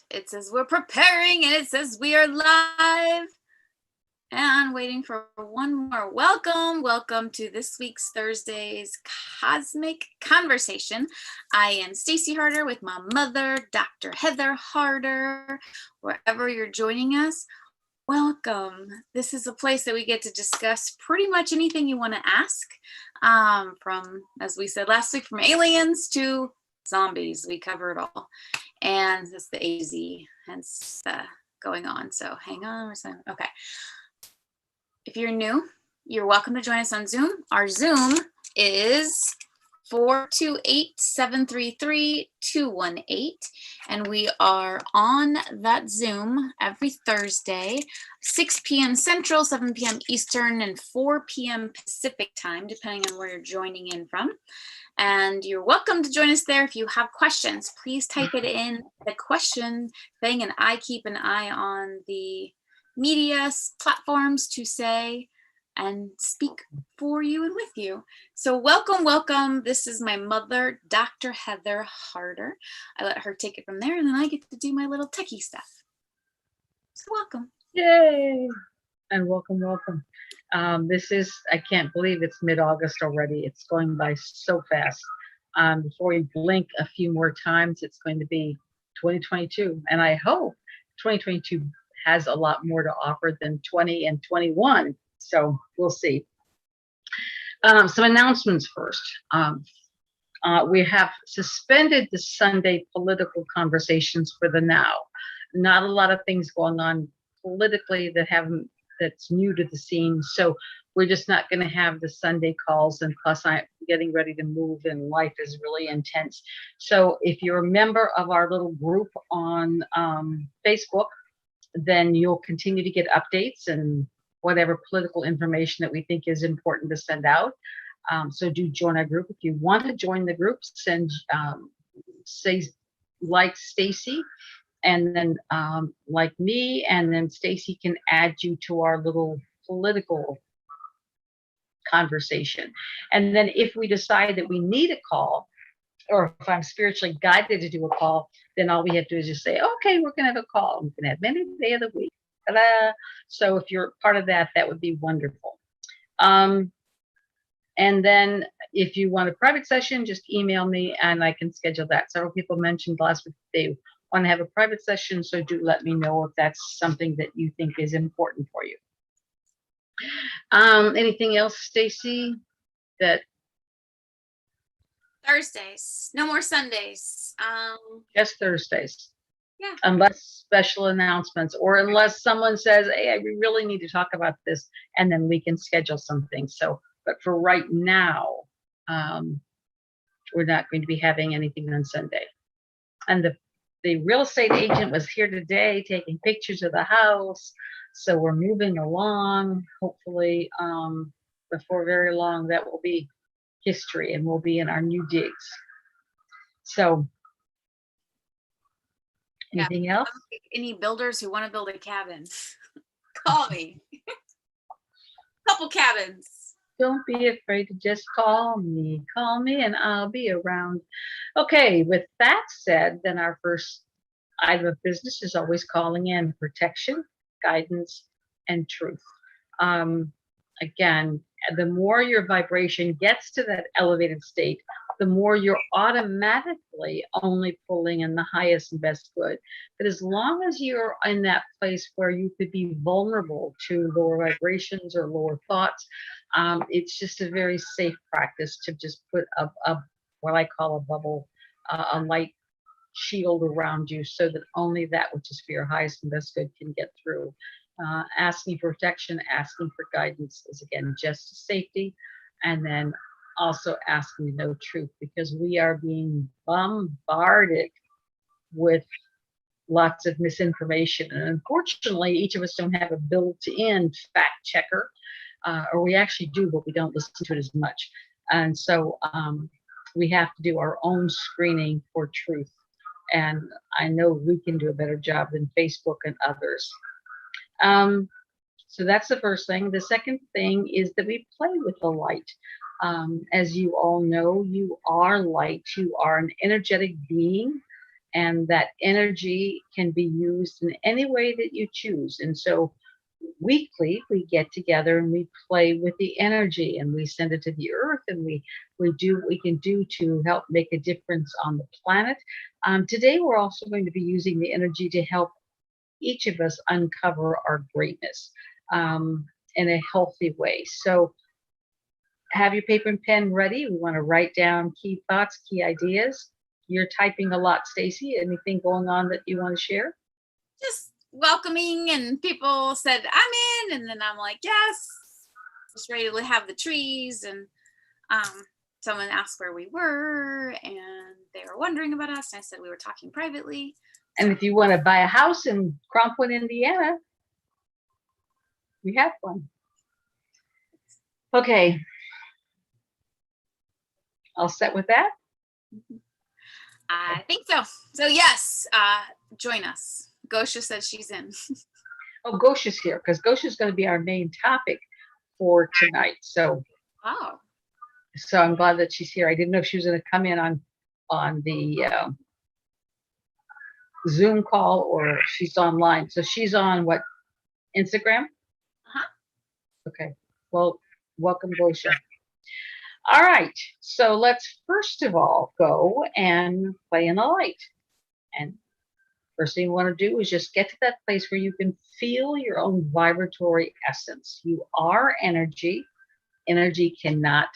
It says we're preparing, and it says we are live. And waiting for one more. Welcome to this week's Thursday's Cosmic Conversation. I am Stacy Harder with my mother, Dr. Heather Harder. Wherever you're joining us, welcome. This is a place that we get to discuss pretty much anything you want to ask. From, as we said last week, from aliens to zombies. We cover it all. And that's the AZ, hence going on. So hang on. Okay. If you're new, you're welcome to join us on Zoom. Our Zoom is 428-733-218. And we are on that Zoom every Thursday, 6 p.m. Central, 7 p.m. Eastern, and 4 p.m. Pacific time, depending on where you're joining in from. And you're welcome to join us there. If you have questions, please type it in the question thing, and I keep an eye on the media platforms to say and speak for you and with you. So welcome. This is my mother, Dr. Heather Harder. I let her take it from there, and then I get to do my little techie stuff. So welcome. Yay! And welcome. This is, I can't believe it's mid-August already. It's going by so fast. Before we blink a few more times, it's going to be 2022. And I hope 2022 has a lot more to offer than 20 and 21. So we'll see. Some announcements first. We have suspended the Sunday political conversations for the now. Not a lot of things going on politically that's new to the scene. So we're just not going to have the Sunday calls, and plus I'm getting ready to move and life is really intense. So if you're a member of our little group on Facebook, then you'll continue to get updates and whatever political information that we think is important to send out. So do join our group. If you want to join the group, send say like Stacy, and then like me, and then Stacy can add you to our little political conversation. And then if we decide that we need a call, or if I'm spiritually guided to do a call, then all we have to do is just say, okay, we're going to have a call. We can have any day of the week. Ta-da! So if you're part of that, that would be wonderful. And then if you want a private session, just email me and I can schedule that. Several people mentioned last week they want to have a private session, so do let me know if that's something that you think is important for you. Anything else, Stacy? That Thursdays, no more Sundays. Just Thursdays. Yeah. Unless special announcements, or unless someone says, hey, we really need to talk about this, and then we can schedule something. So, but for right now, we're not going to be having anything on Sunday. And the real estate agent was here today taking pictures of the house. So we're moving along. Hopefully, before very long, that will be history and we'll be in our new digs. So anything else? Any builders who want to build a cabin, call me. Couple cabins. Don't be afraid to just call me and I'll be around. Okay, with that said, then our first item of business is always calling in protection, guidance, and truth. Again, the more your vibration gets to that elevated state, the more you're automatically only pulling in the highest and best good. But as long as you're in that place where you could be vulnerable to lower vibrations or lower thoughts, it's just a very safe practice to just put a what I call a bubble, a light shield around you, so that only that which is for your highest and best good can get through. Asking for protection, asking for guidance is again just safety, and then also asking to know truth, because we are being bombarded with lots of misinformation, and unfortunately each of us don't have a built-in fact checker, or we actually do, but we don't listen to it as much. And so we have to do our own screening for truth, and I know we can do a better job than Facebook and others. So that's the first thing. The second thing is that we play with the light. As you all know, you are light. You are an energetic being, and that energy can be used in any way that you choose. And so weekly we get together and we play with the energy and we send it to the earth, and we do what we can do to help make a difference on the planet. Today we're also going to be using the energy to help each of us uncover our greatness in a healthy way. So have your paper and pen ready. We want to write down key thoughts, key ideas. You're typing a lot, Stacy. Anything going on that you want to share? Just welcoming, and people said I'm in, and then I'm like, yes, just ready to have the trees. And someone asked where we were, and they were wondering about us, and I said we were talking privately. And if you want to buy a house in Crumpwood, Indiana, we have one. Okay. All set with that? I think so. So yes, join us. Gosha says she's in. Oh, Gosha's here, because Gosha's going to be our main topic for tonight. So I'm glad that she's here. I didn't know if she was going to come in on the Zoom call or she's online. So she's on what, Instagram? Okay. Well, welcome, Gosha. All right. So let's first of all go and play in the light. And first thing you want to do is just get to that place where you can feel your own vibratory essence. You are energy. Energy cannot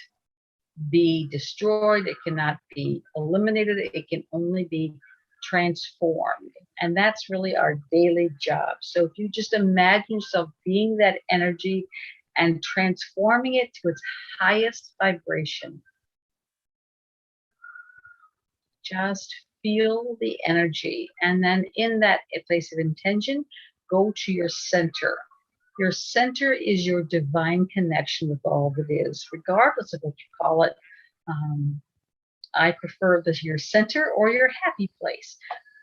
be destroyed. It cannot be eliminated. It can only be transformed. And that's really our daily job. So if you just imagine yourself being that energy and transforming it to its highest vibration, just feel the energy. And then in that place of intention, go to your center. Your center is your divine connection with all that is, regardless of what you call it. I prefer your center or your happy place.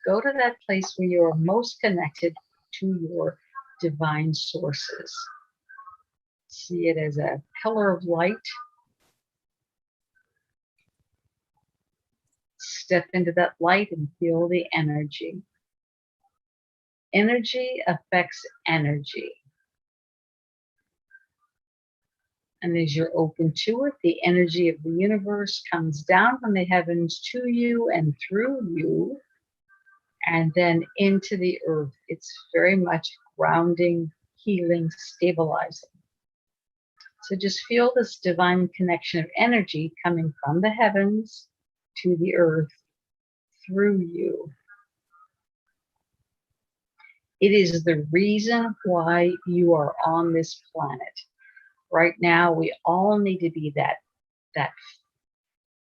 Go to that place where you are most connected to your divine sources. See it as a pillar of light. Step into that light and feel the energy. Energy affects energy. And as you're open to it, the energy of the universe comes down from the heavens to you and through you, and then into the earth. It's very much grounding, healing, stabilizing. So just feel this divine connection of energy coming from the heavens to the earth through you. It is the reason why you are on this planet. Right now, we all need to be that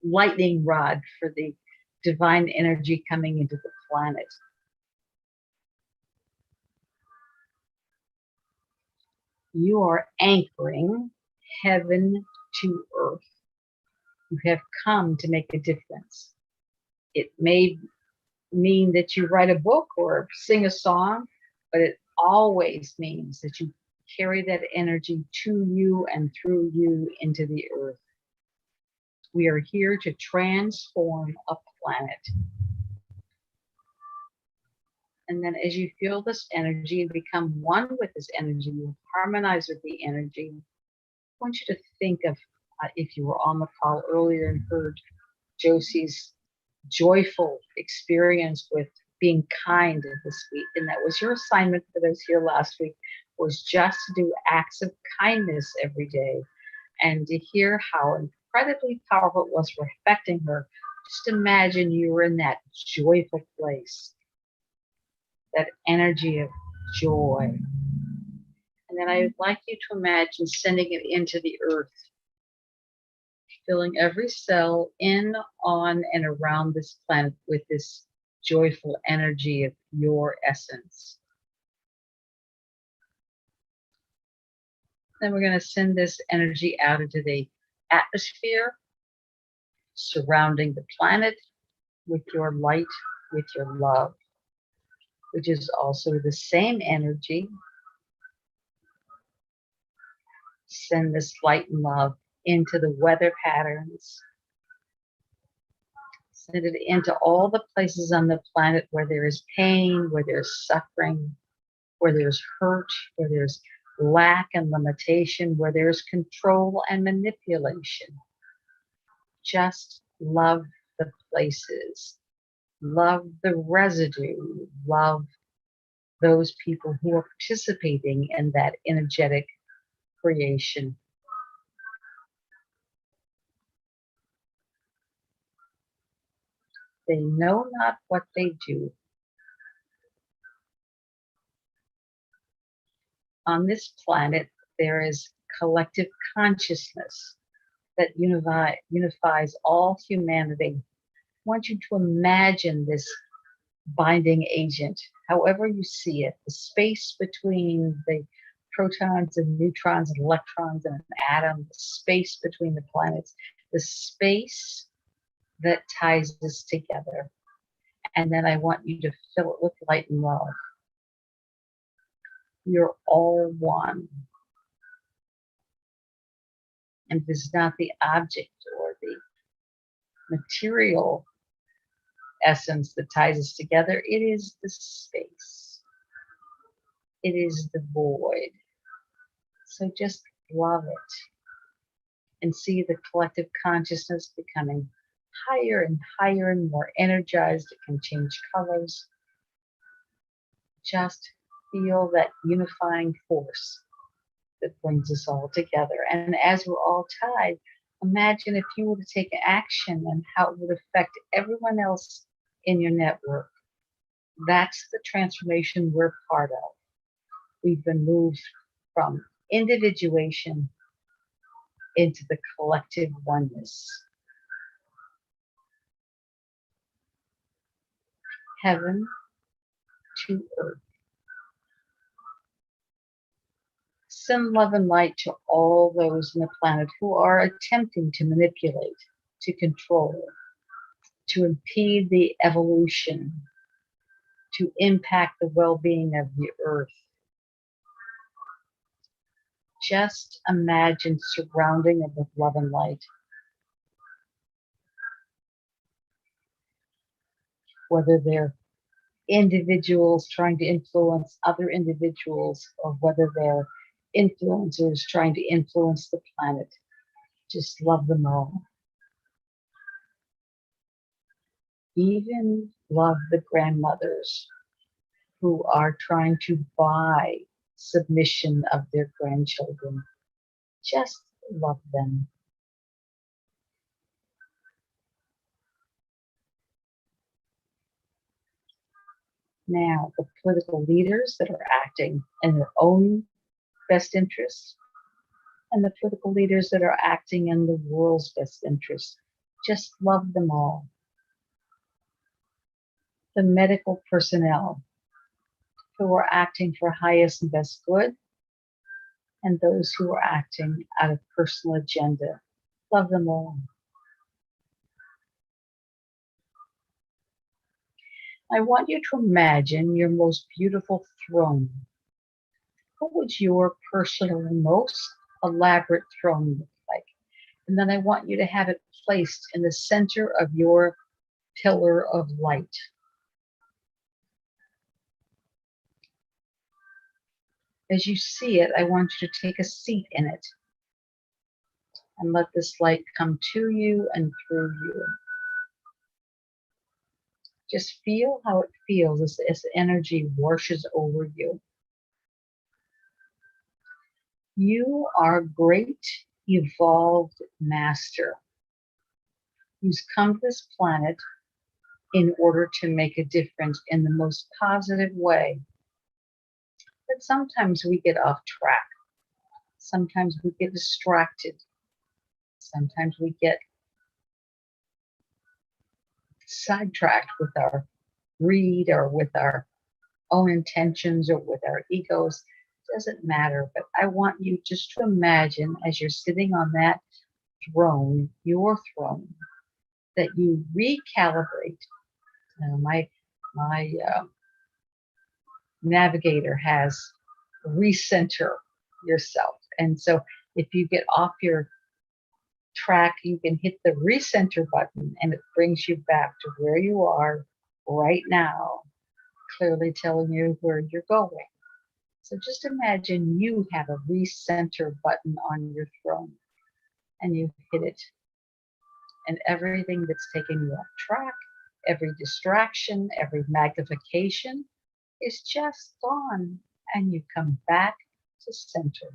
lightning rod for the divine energy coming into the planet. You are anchoring heaven to earth. You have come to make a difference. It may mean that you write a book or sing a song, but it always means that you carry that energy to you and through you into the earth. We are here to transform a planet. And then as you feel this energy and become one with this energy, you harmonize with the energy. I want you to think of if you were on the call earlier and heard Josie's joyful experience with being kind this week. And that was your assignment for those here last week, was just to do acts of kindness every day, and to hear how incredibly powerful it was for affecting her. Just imagine you were in that joyful place, that energy of joy. And then I would like you to imagine sending it into the earth, filling every cell in, on, and around this planet with this joyful energy of your essence. Then we're going to send this energy out into the atmosphere surrounding the planet with your light, with your love, which is also the same energy. Send this light and love into the weather patterns. Send it into all the places on the planet where there is pain, where there's suffering, where there's hurt, where there's lack and limitation, where there's control and manipulation. Just love the places, love the residue, love those people who are participating in that energetic creation. They know not what they do. On this planet, there is collective consciousness that unifies all humanity. I want you to imagine this binding agent, however you see it, the space between the protons and neutrons and electrons and an atom, the space between the planets, the space that ties us together. And then I want you to fill it with light and love. You're all one. And it is not the object or the material essence that ties us together. It is the space. It is the void. So just love it and see the collective consciousness becoming higher and higher and more energized. It can change colors. Just feel that unifying force that brings us all together. And as we're all tied, imagine if you were to take action and how it would affect everyone else in your network. That's the transformation we're part of. We've been moved from individuation into the collective oneness. Heaven to earth. Send love and light to all those on the planet who are attempting to manipulate, to control, to impede the evolution, to impact the well-being of the earth. Just imagine surrounding it with love and light. Whether they're individuals trying to influence other individuals or whether they're influencers trying to influence the planet, just love them all. Even love the grandmothers who are trying to buy submission of their grandchildren. Just love them. Now, the political leaders that are acting in their own best interests and the political leaders that are acting in the world's best interests, just love them all. The medical personnel who are acting for highest and best good, and those who are acting out of personal agenda. Love them all. I want you to imagine your most beautiful throne. What would your personal most elaborate throne look like? And then I want you to have it placed in the center of your pillar of light. As you see it, I want you to take a seat in it and let this light come to you and through you. Just feel how it feels as energy washes over you. You are a great evolved master who's come to this planet in order to make a difference in the most positive way. But sometimes we get off track. Sometimes we get distracted. Sometimes we get sidetracked with our greed or with our own intentions or with our egos. It doesn't matter, but I want you just to imagine as you're sitting on that throne, your throne, that you recalibrate. My navigator has recenter yourself. And so if you get off your track, you can hit the recenter button and it brings you back to where you are right now, clearly telling you where you're going. So just imagine you have a recenter button on your throne and you hit it, and everything that's taken you off track, every distraction, every magnification is just gone, and you come back to center.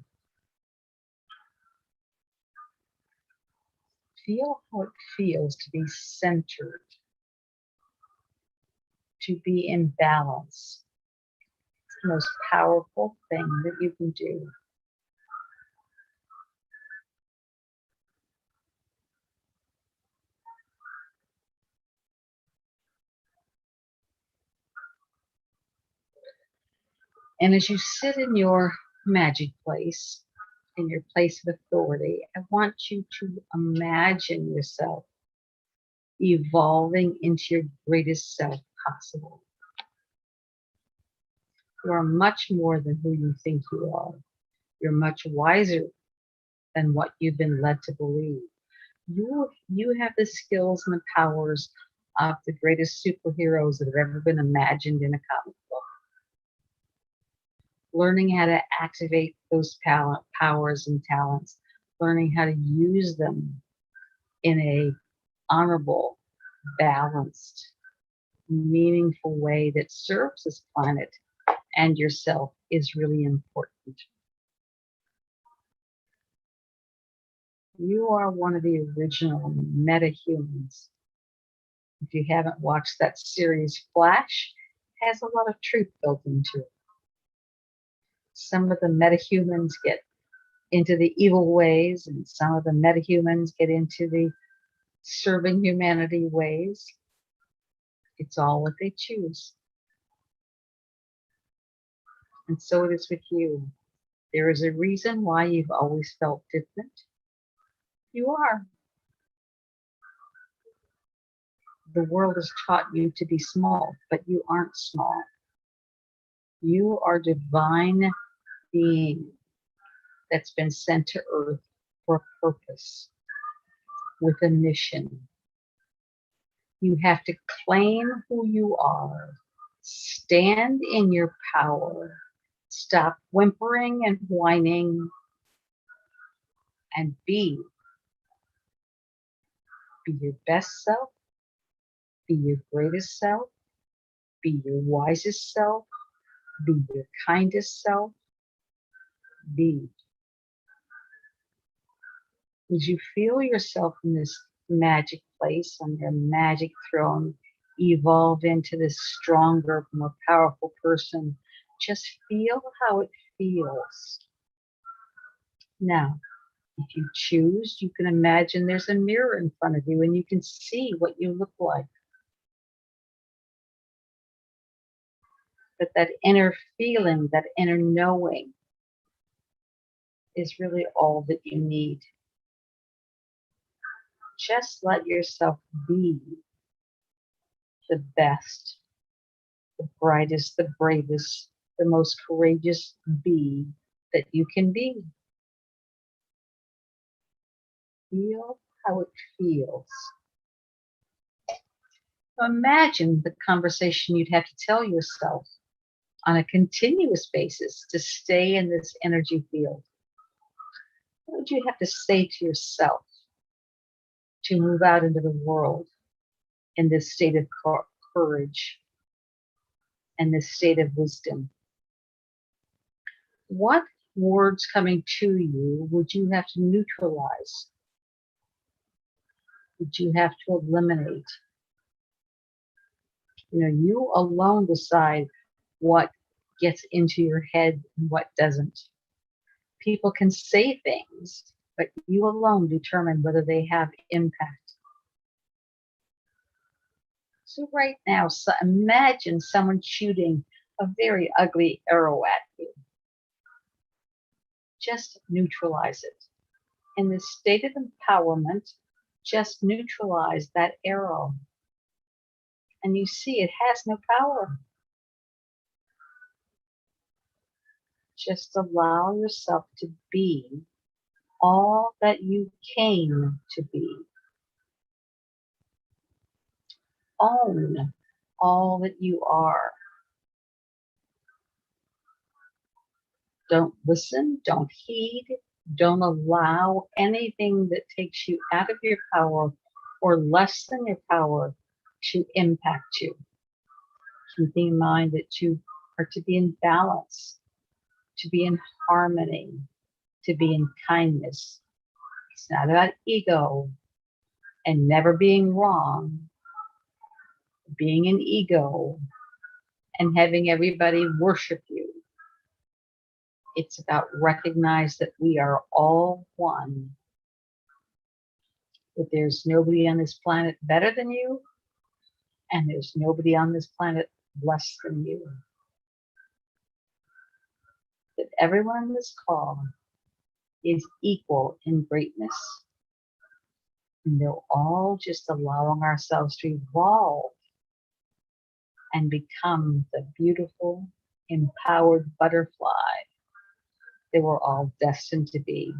Feel how it feels to be centered, to be in balance. It's the most powerful thing that you can do. And as you sit in your magic place, in your place of authority, I want you to imagine yourself evolving into your greatest self possible. You are much more than who you think you are. You're much wiser than what you've been led to believe. You have the skills and the powers of the greatest superheroes that have ever been imagined in a comic book. Learning how to activate those powers and talents, learning how to use them in a honorable, balanced, meaningful way that serves this planet and yourself is really important. You are one of the original meta-humans. If you haven't watched that series, Flash, it has a lot of truth built into it. Some of the metahumans get into the evil ways, and some of the metahumans get into the serving humanity ways. It's all what they choose. And so it is with you. There is a reason why you've always felt different. You are. The world has taught you to be small, but you aren't small. You are divine being that's been sent to earth for a purpose, with a mission. You have to claim who you are, stand in your power, stop whimpering and whining, and be your best self, be your greatest self, be your wisest self, be your kindest self, be. As you feel yourself in this magic place on your magic throne, evolve into this stronger, more powerful person, just feel how it feels. Now, if you choose, you can imagine there's a mirror in front of you and you can see what you look like. But that inner feeling, that inner knowing is really all that you need. Just let yourself be the best, the brightest, the bravest, the most courageous be that you can be. Feel how it feels. So imagine the conversation you'd have to tell yourself on a continuous basis to stay in this energy field. What would you have to say to yourself to move out into the world in this state of courage and this state of wisdom? What words coming to you would you have to neutralize? Would you have to eliminate? You alone decide what gets into your head and what doesn't. People can say things, but you alone determine whether they have impact. So right now, imagine someone shooting a very ugly arrow at you. Just neutralize it. In this state of empowerment, just neutralize that arrow. And you see it has no power. Just allow yourself to be all that you came to be. Own all that you are. Don't listen, don't heed, don't allow anything that takes you out of your power or less than your power to impact you. Keeping in mind that you are to be in balance, to be in harmony, to be in kindness. It's not about ego and never being wrong, being an ego and having everybody worship you. It's about recognize that we are all one, that there's nobody on this planet better than you, and there's nobody on this planet less than you. That everyone on this call is equal in greatness. And they're all just allowing ourselves to evolve and become the beautiful, empowered butterfly they were all destined to be.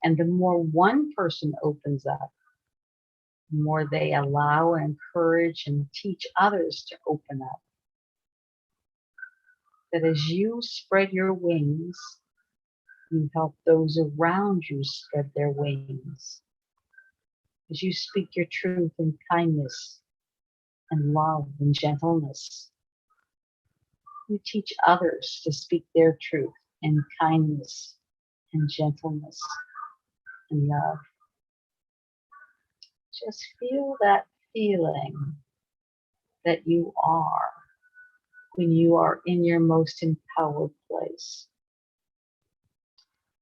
And the more one person opens up, the more they allow and encourage and teach others to open up. That as you spread your wings, you help those around you spread their wings. As you speak your truth in kindness and love and gentleness, you teach others to speak their truth in kindness and gentleness and love. Just feel that feeling that you are when you are in your most empowered place.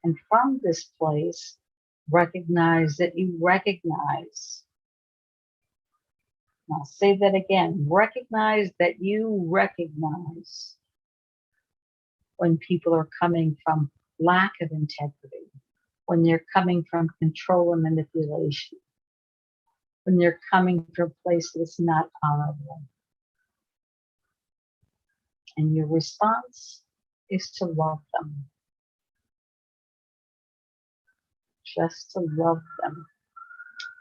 And from this place, recognize that you recognize. I'll say that again. Recognize that you recognize when people are coming from lack of integrity, when they're coming from control and manipulation, when they're coming from a place that's not honorable. And your response is to love them. Just to love them,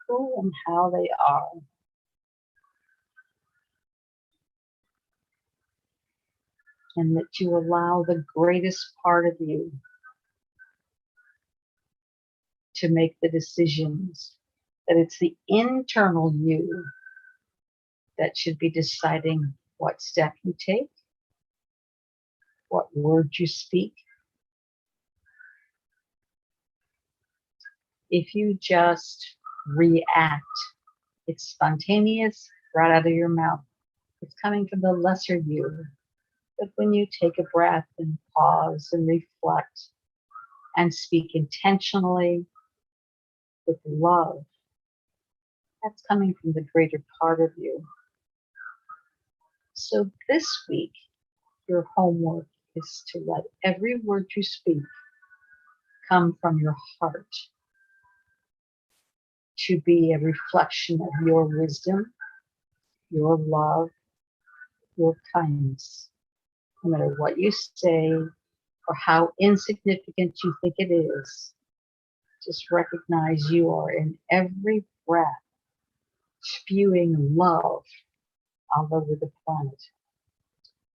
who and how they are. And that you allow the greatest part of you to make the decisions, that it's the internal you that should be deciding what step you take, what word you speak. If you just react, it's spontaneous, right out of your mouth. It's coming from the lesser you. But when you take a breath and pause and reflect and speak intentionally with love, that's coming from the greater part of you. So this week, your homework is to let every word you speak come from your heart, to be a reflection of your wisdom, your love, your kindness. No matter what you say or how insignificant you think it is, just recognize you are in every breath spewing love all over the planet.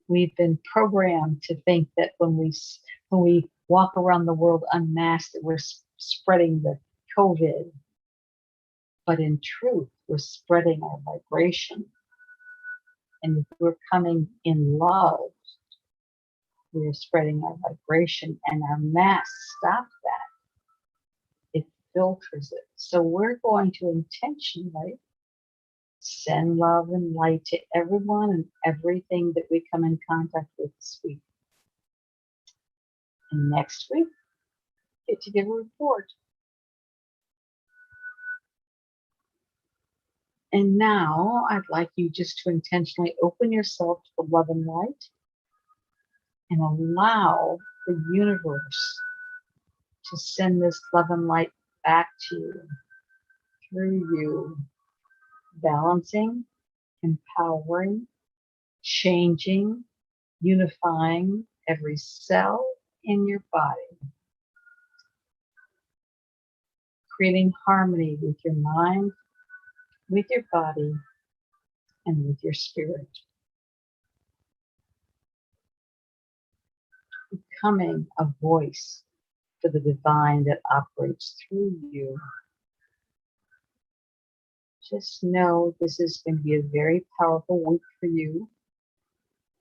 We've been programmed to think that when we walk around the world unmasked, that we're spreading the COVID. But in truth, we're spreading our vibration. And if we're coming in love, we're spreading our vibration, and our mask stops that. It filters it. So we're going to intentionally send love and light to everyone and everything that we come in contact with this week. And next week, get to give a report. And now I'd like you just to intentionally open yourself to the love and light and allow the universe to send this love and light back to you, through you, balancing, empowering, changing, unifying every cell in your body. creating harmony with your mind, with your body, and with your spirit. Becoming a voice for the divine that operates through you. Just know this is going to be a very powerful week for you,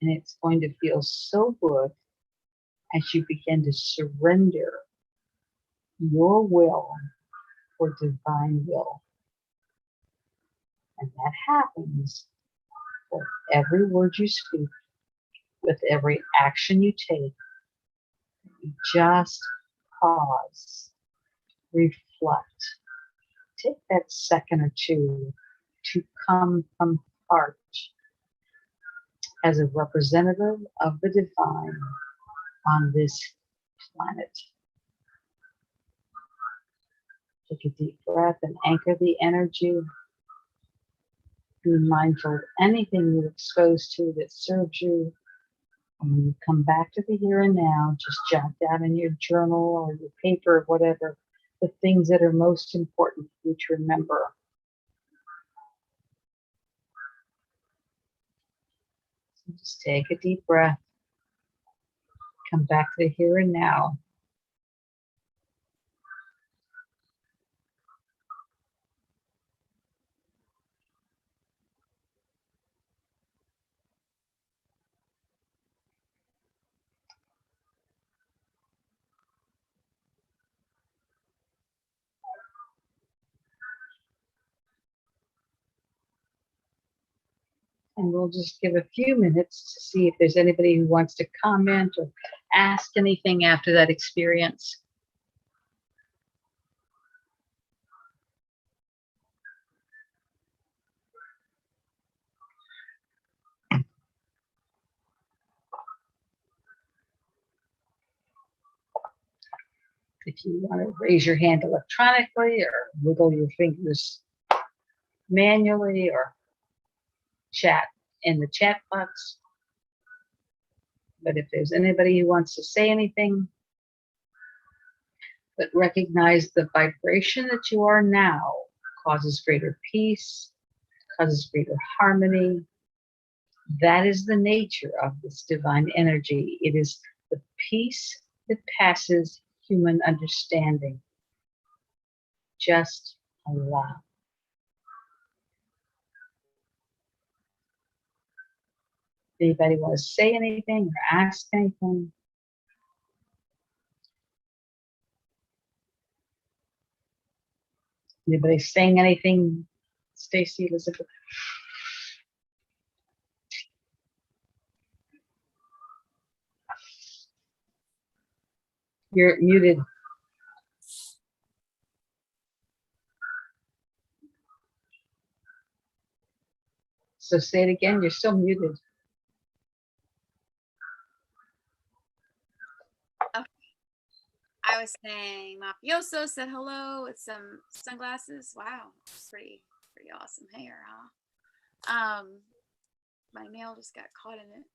and it's going to feel so good as you begin to surrender your will for divine will. And that happens with every word you speak, with every action you take. You just pause, reflect, take that second or two to come from heart as a representative of the divine on this planet. Take a deep breath and anchor the energy. Be mindful of anything you're exposed to that serves you. And when you come back to the here and now, just jot down in your journal or your paper or whatever the things that are most important for you to remember. So just take a deep breath. Come back to the here and now. And we'll just give a few minutes to see if there's anybody who wants to comment or ask anything after that experience. If you want to raise your hand electronically or wiggle your fingers manually or chat in the chat box. But if there's anybody who wants to say anything, but recognize the vibration that you are now causes greater peace, causes greater harmony. That is the nature of this divine energy. It is the peace that passes human understanding. Just allow. Anybody want to say anything or ask anything? Anybody saying anything? Stacy, Elizabeth? You're muted. So say it again, you're still muted. Okay. I was saying Mafioso said hello with some sunglasses. Wow, it's pretty awesome hair, huh? My nail just got caught in it.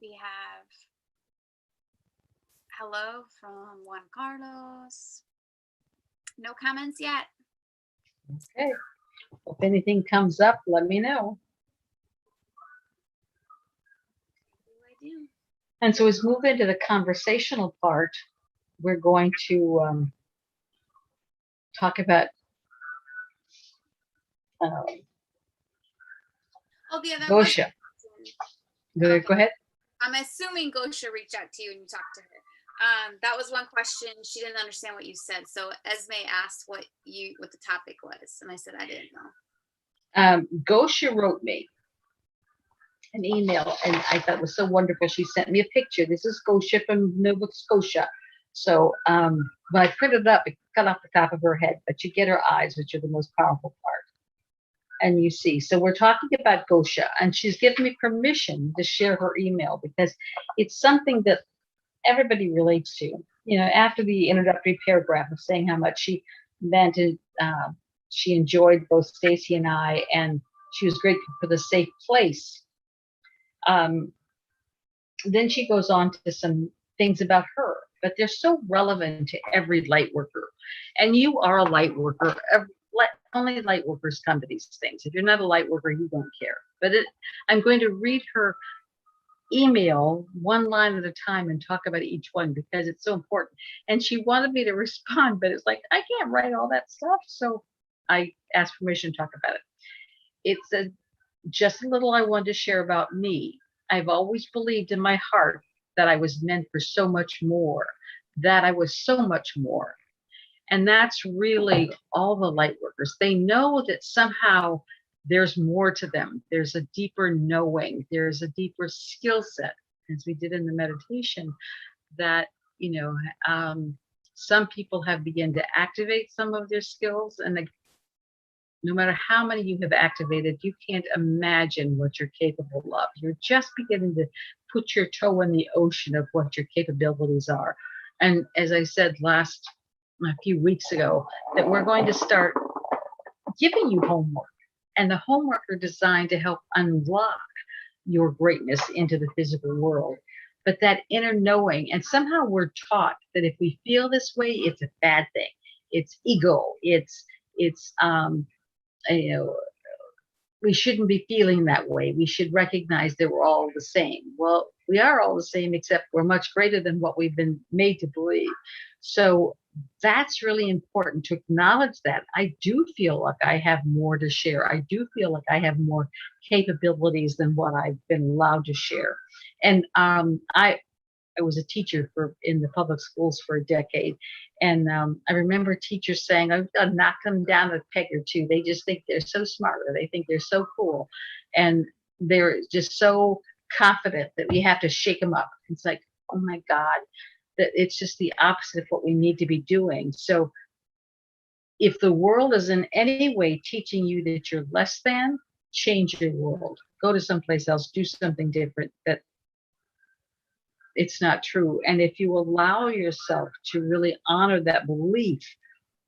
We have hello from Juan Carlos. No comments yet. Okay. If anything comes up, let me know. I do. And so as we move into the conversational part, we're going to talk about The other Gosha. Okay. Go ahead. I'm assuming Gosha reached out to you and you talked to her. That was one question. She didn't understand what you said. So Esme asked what the topic was, and I said I didn't know. Gosha wrote me an email, and I thought it was so wonderful. She sent me a picture. This is Gosha from Nova Scotia. So when I printed it up, it cut off the top of her head, but you get her eyes, which are the most powerful part. And you see, so we're talking about Gosha, and she's given me permission to share her email because it's something that everybody relates to. You know, after the introductory paragraph of saying how much she meant and she enjoyed both Stacy and I, and she was grateful for the safe place. Then she goes on to some things about her, but they're so relevant to every light worker. And you are a light worker. Only light workers come to these things. If you're not a light worker, you don't care. But I'm going to read her email one line at a time and talk about each one because it's so important. And she wanted me to respond, but it's like, I can't write all that stuff. So I asked permission to talk about it. It's just a little I wanted to share about me. I've always believed in my heart that I was meant for so much more, that I was so much more. And that's really all the light workers. They know that somehow there's more to them. There's a deeper knowing. There's a deeper skill set, as we did in the meditation, that, some people have begun to activate some of their skills. And no matter how many you have activated, you can't imagine what you're capable of. You're just beginning to put your toe in the ocean of what your capabilities are. And as I said a few weeks ago, that we're going to start giving you homework, and the homework are designed to help unlock your greatness into the physical world. But that inner knowing, and somehow we're taught that if we feel this way, it's a bad thing. It's ego. It's we shouldn't be feeling that way. We should recognize that we're all the same. Well, we are all the same, except we're much greater than what we've been made to believe. So that's really important to acknowledge that. I do feel like I have more to share. I do feel like I have more capabilities than what I've been allowed to share. And I was a teacher in the public schools for a decade. And I remember teachers saying, I've got to knock them down a peg or two. They just think they're so smart, or they think they're so cool. And they're just so confident that we have to shake them up. It's like, oh my God, that it's just the opposite of what we need to be doing. So if the world is in any way teaching you that you're less than, change your world. Go to someplace else, do something different. That it's not true. And if you allow yourself to really honor that belief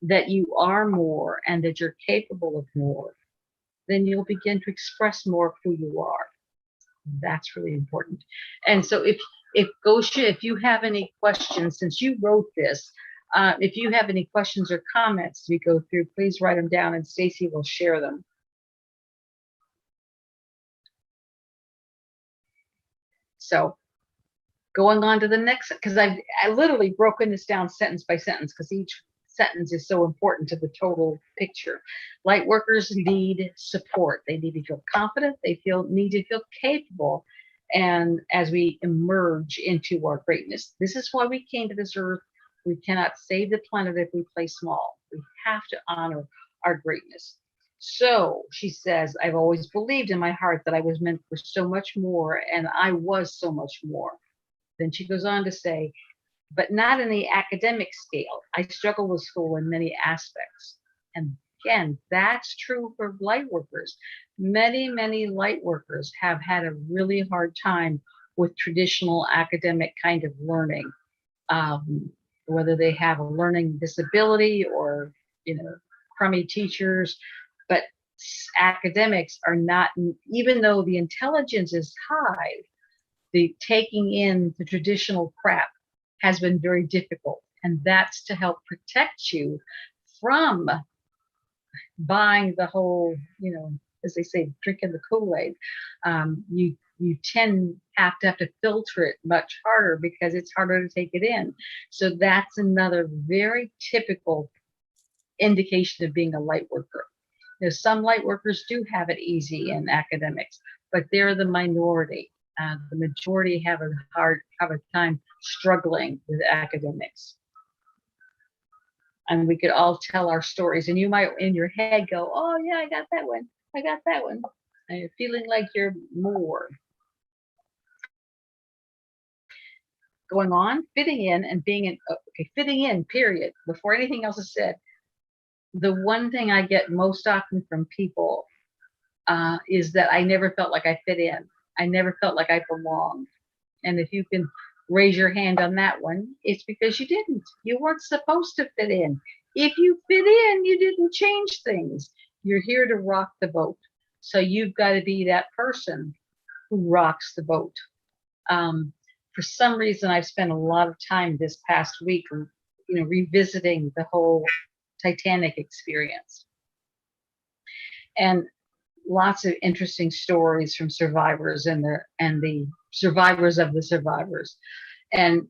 that you are more and that you're capable of more, then you'll begin to express more of who you are. That's really important. And so if Gosha, if you have any questions, since you wrote this, if you have any questions or comments we go through, please write them down and Stacy will share them. So going on to the next, because I literally broken this down sentence by sentence, because each sentence is so important to the total picture. Light workers need support. They need to feel confident. They need to feel capable. And as we emerge into our greatness, this is why we came to this earth. We cannot save the planet if we play small. We have to honor our greatness. So she says, I've always believed in my heart that I was meant for so much more, and I was so much more. Then she goes on to say, but not in the academic scale. I struggle with school in many aspects. And again, that's true for light workers. Many, many light workers have had a really hard time with traditional academic kind of learning, whether they have a learning disability or, crummy teachers. But academics are not, even though the intelligence is high, the taking in the traditional crap has been very difficult. And that's to help protect you from buying the whole, as they say, drinking the Kool-Aid. You have to filter it much harder because it's harder to take it in. So that's another very typical indication of being a light worker. Some light workers do have it easy in academics, but they're the minority. The majority have a time struggling with academics. And we could all tell our stories, and you might in your head go, oh yeah, I got that one. And you're feeling like you're more. Going on, fitting in and being fitting in, period. Before anything else is said, the one thing I get most often from people is that I never felt like I fit in. I never felt like I belonged. And if you can raise your hand on that one, it's because you didn't. You weren't supposed to fit in. If you fit in, you didn't change things. You're here to rock the boat. So you've got to be that person who rocks the boat. for some reason, I've spent a lot of time this past week, revisiting the whole Titanic experience, and lots of interesting stories from survivors and the survivors of the survivors. And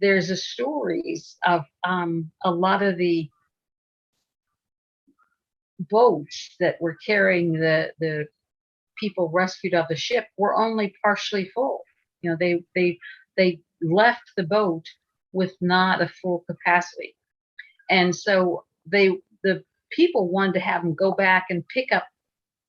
there's a stories of a lot of the boats that were carrying the people rescued off the ship were only partially full. They left the boat with not a full capacity, and so the people wanted to have them go back and pick up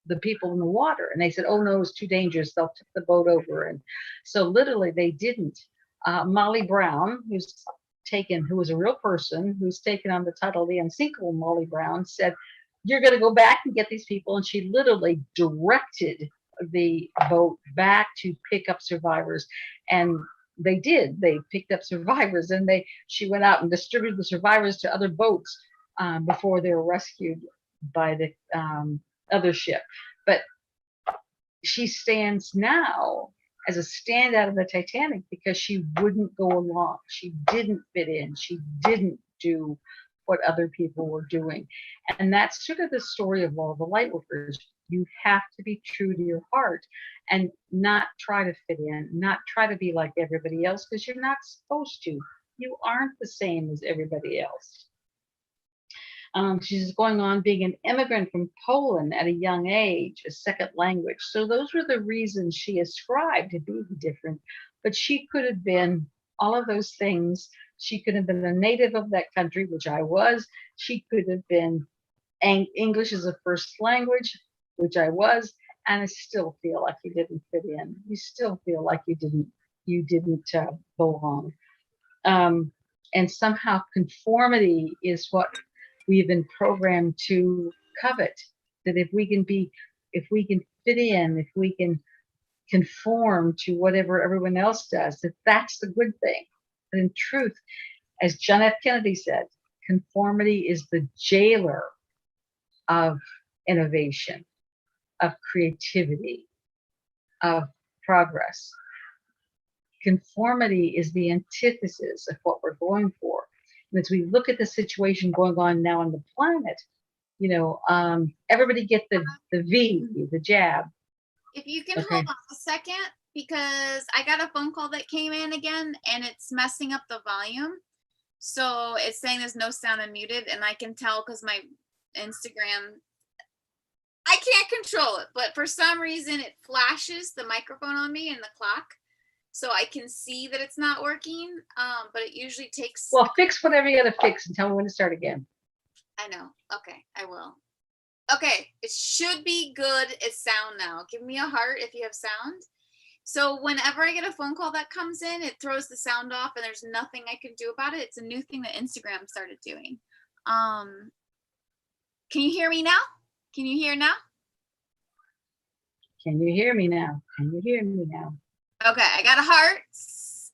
the people in the water, and they said, "Oh no, it's too dangerous. They'll tip the boat over." And so literally they didn't. Molly Brown, who was a real person, who's taken on the title The Unsinkable Molly Brown, said, "You're going to go back and get these people," and she literally directed the boat back to pick up survivors, and they did. They picked up survivors, and she went out and distributed the survivors to other boats before they were rescued by the other ship. But she stands now as a standout of the Titanic because she wouldn't go along. She didn't fit in. She didn't do what other people were doing. And that's sort of the story of all the light workers. You have to be true to your heart and not try to fit in, not try to be like everybody else, because you're not supposed to. You aren't the same as everybody else. She's going on being an immigrant from Poland at a young age, a second language. So those were the reasons she ascribed to being different. But she could have been all of those things. She could have been a native of that country, which I was. She could have been English as a first language, which I was. And I still feel like you didn't fit in. You still feel like you didn't belong. And somehow conformity is what we've been programmed to covet, that if we can fit in, if we can conform to whatever everyone else does, that's the good thing. But in truth, as John F. Kennedy said, conformity is the jailer of innovation, of creativity, of progress. Conformity is the antithesis of what we're going for. And as we look at the situation going on now on the planet, everybody get the V, the jab. If you can hold on a second, because I got a phone call that came in again, and it's messing up the volume. So it's saying there's no sound unmuted, and I can tell because my Instagram, I can't control it, but for some reason it flashes the microphone on me and the clock. So I can see that it's not working, but it usually takes... Well, fix whatever you got to fix and tell me when to start again. I know. Okay, I will. Okay, it should be good as sound now. Give me a heart if you have sound. So whenever I get a phone call that comes in, it throws the sound off and there's nothing I can do about it. It's a new thing that Instagram started doing. Can you hear me now? Can you hear now? Can you hear me now? Can you hear me now? Okay, I got a heart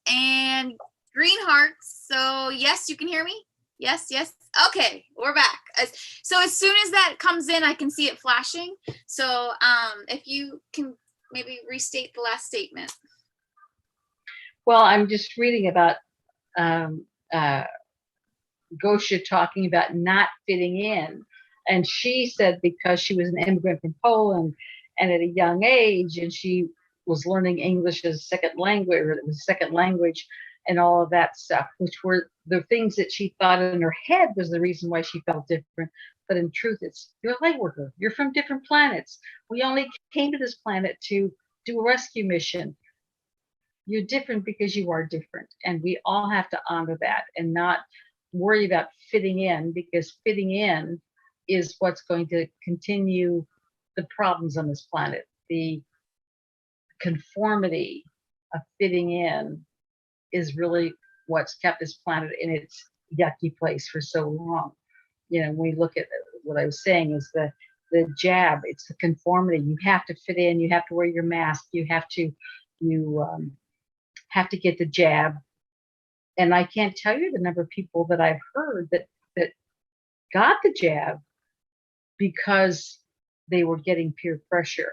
and green hearts. So yes, you can hear me? Yes. Okay, we're back. So as soon as that comes in, I can see it flashing. So if you can maybe restate the last statement. Well, I'm just reading about Gosha talking about not fitting in. And she said because she was an immigrant from Poland and at a young age, and she was learning English as a second language, or it was a second language, and all of that stuff, which were the things that she thought in her head was the reason why she felt different. But in truth, you're a light worker. You're from different planets. We only came to this planet to do a rescue mission. You're different because you are different. And we all have to honor that and not worry about fitting in, because fitting in is what's going to continue the problems on this planet. The conformity of fitting in is really what's kept this planet in its yucky place for so long. When we look at what I was saying is the jab, it's the conformity. You have to fit in, you have to wear your mask, you have to get the jab. And I can't tell you the number of people that I've heard that got the jab because they were getting peer pressure.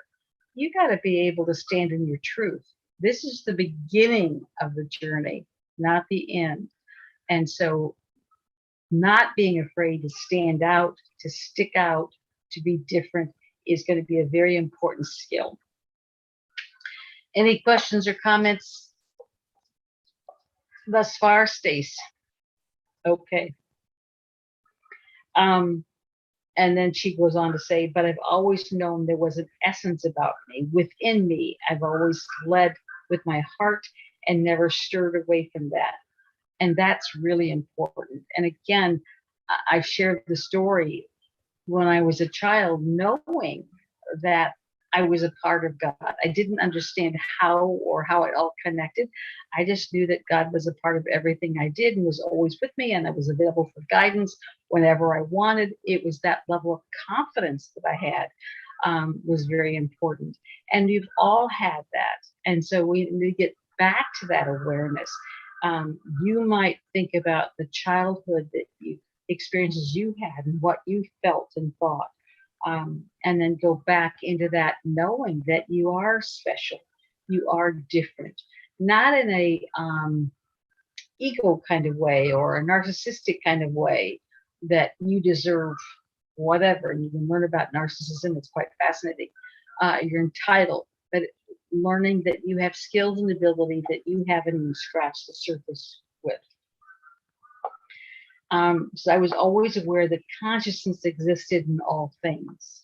You got to be able to stand in your truth. This is the beginning of the journey, not the end. And so not being afraid to stand out, to stick out, to be different is going to be a very important skill. Any questions or comments thus far, Stace? Okay. And then she goes on to say, but I've always known there was an essence about me, within me. I've always led with my heart and never stirred away from that. And that's really important. And again, I shared the story when I was a child, knowing that I was a part of God. I didn't understand how or how it all connected. I just knew that God was a part of everything I did and was always with me, and I was available for guidance whenever I wanted. It was that level of confidence that I had was very important. And we've all had that. And so we need to get back to that awareness. You might think about the childhood that you experiences you had and what you felt and thought, and then go back into that knowing that you are special, you are different, not in a ego kind of way or a narcissistic kind of way that you deserve whatever. And you can learn about narcissism, it's quite fascinating. You're entitled, but learning that you have skills and ability that you haven't even scratched the surface with. So I was always aware that consciousness existed in all things.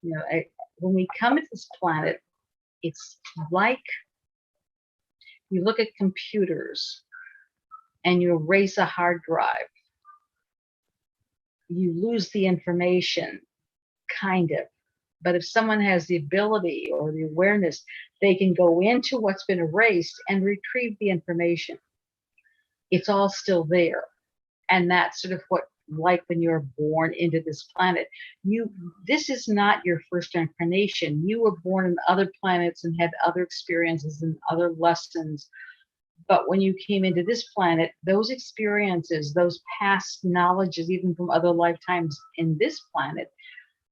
You know, when we come to this planet, it's like you look at computers and you erase a hard drive. You lose the information, kind of. But if someone has the ability or the awareness, they can go into what's been erased and retrieve the information. It's all still there. And that's sort of what, like when you're born into this planet, this is not your first incarnation. You were born on other planets and had other experiences and other lessons. But when you came into this planet, those experiences, those past knowledges, even from other lifetimes in this planet,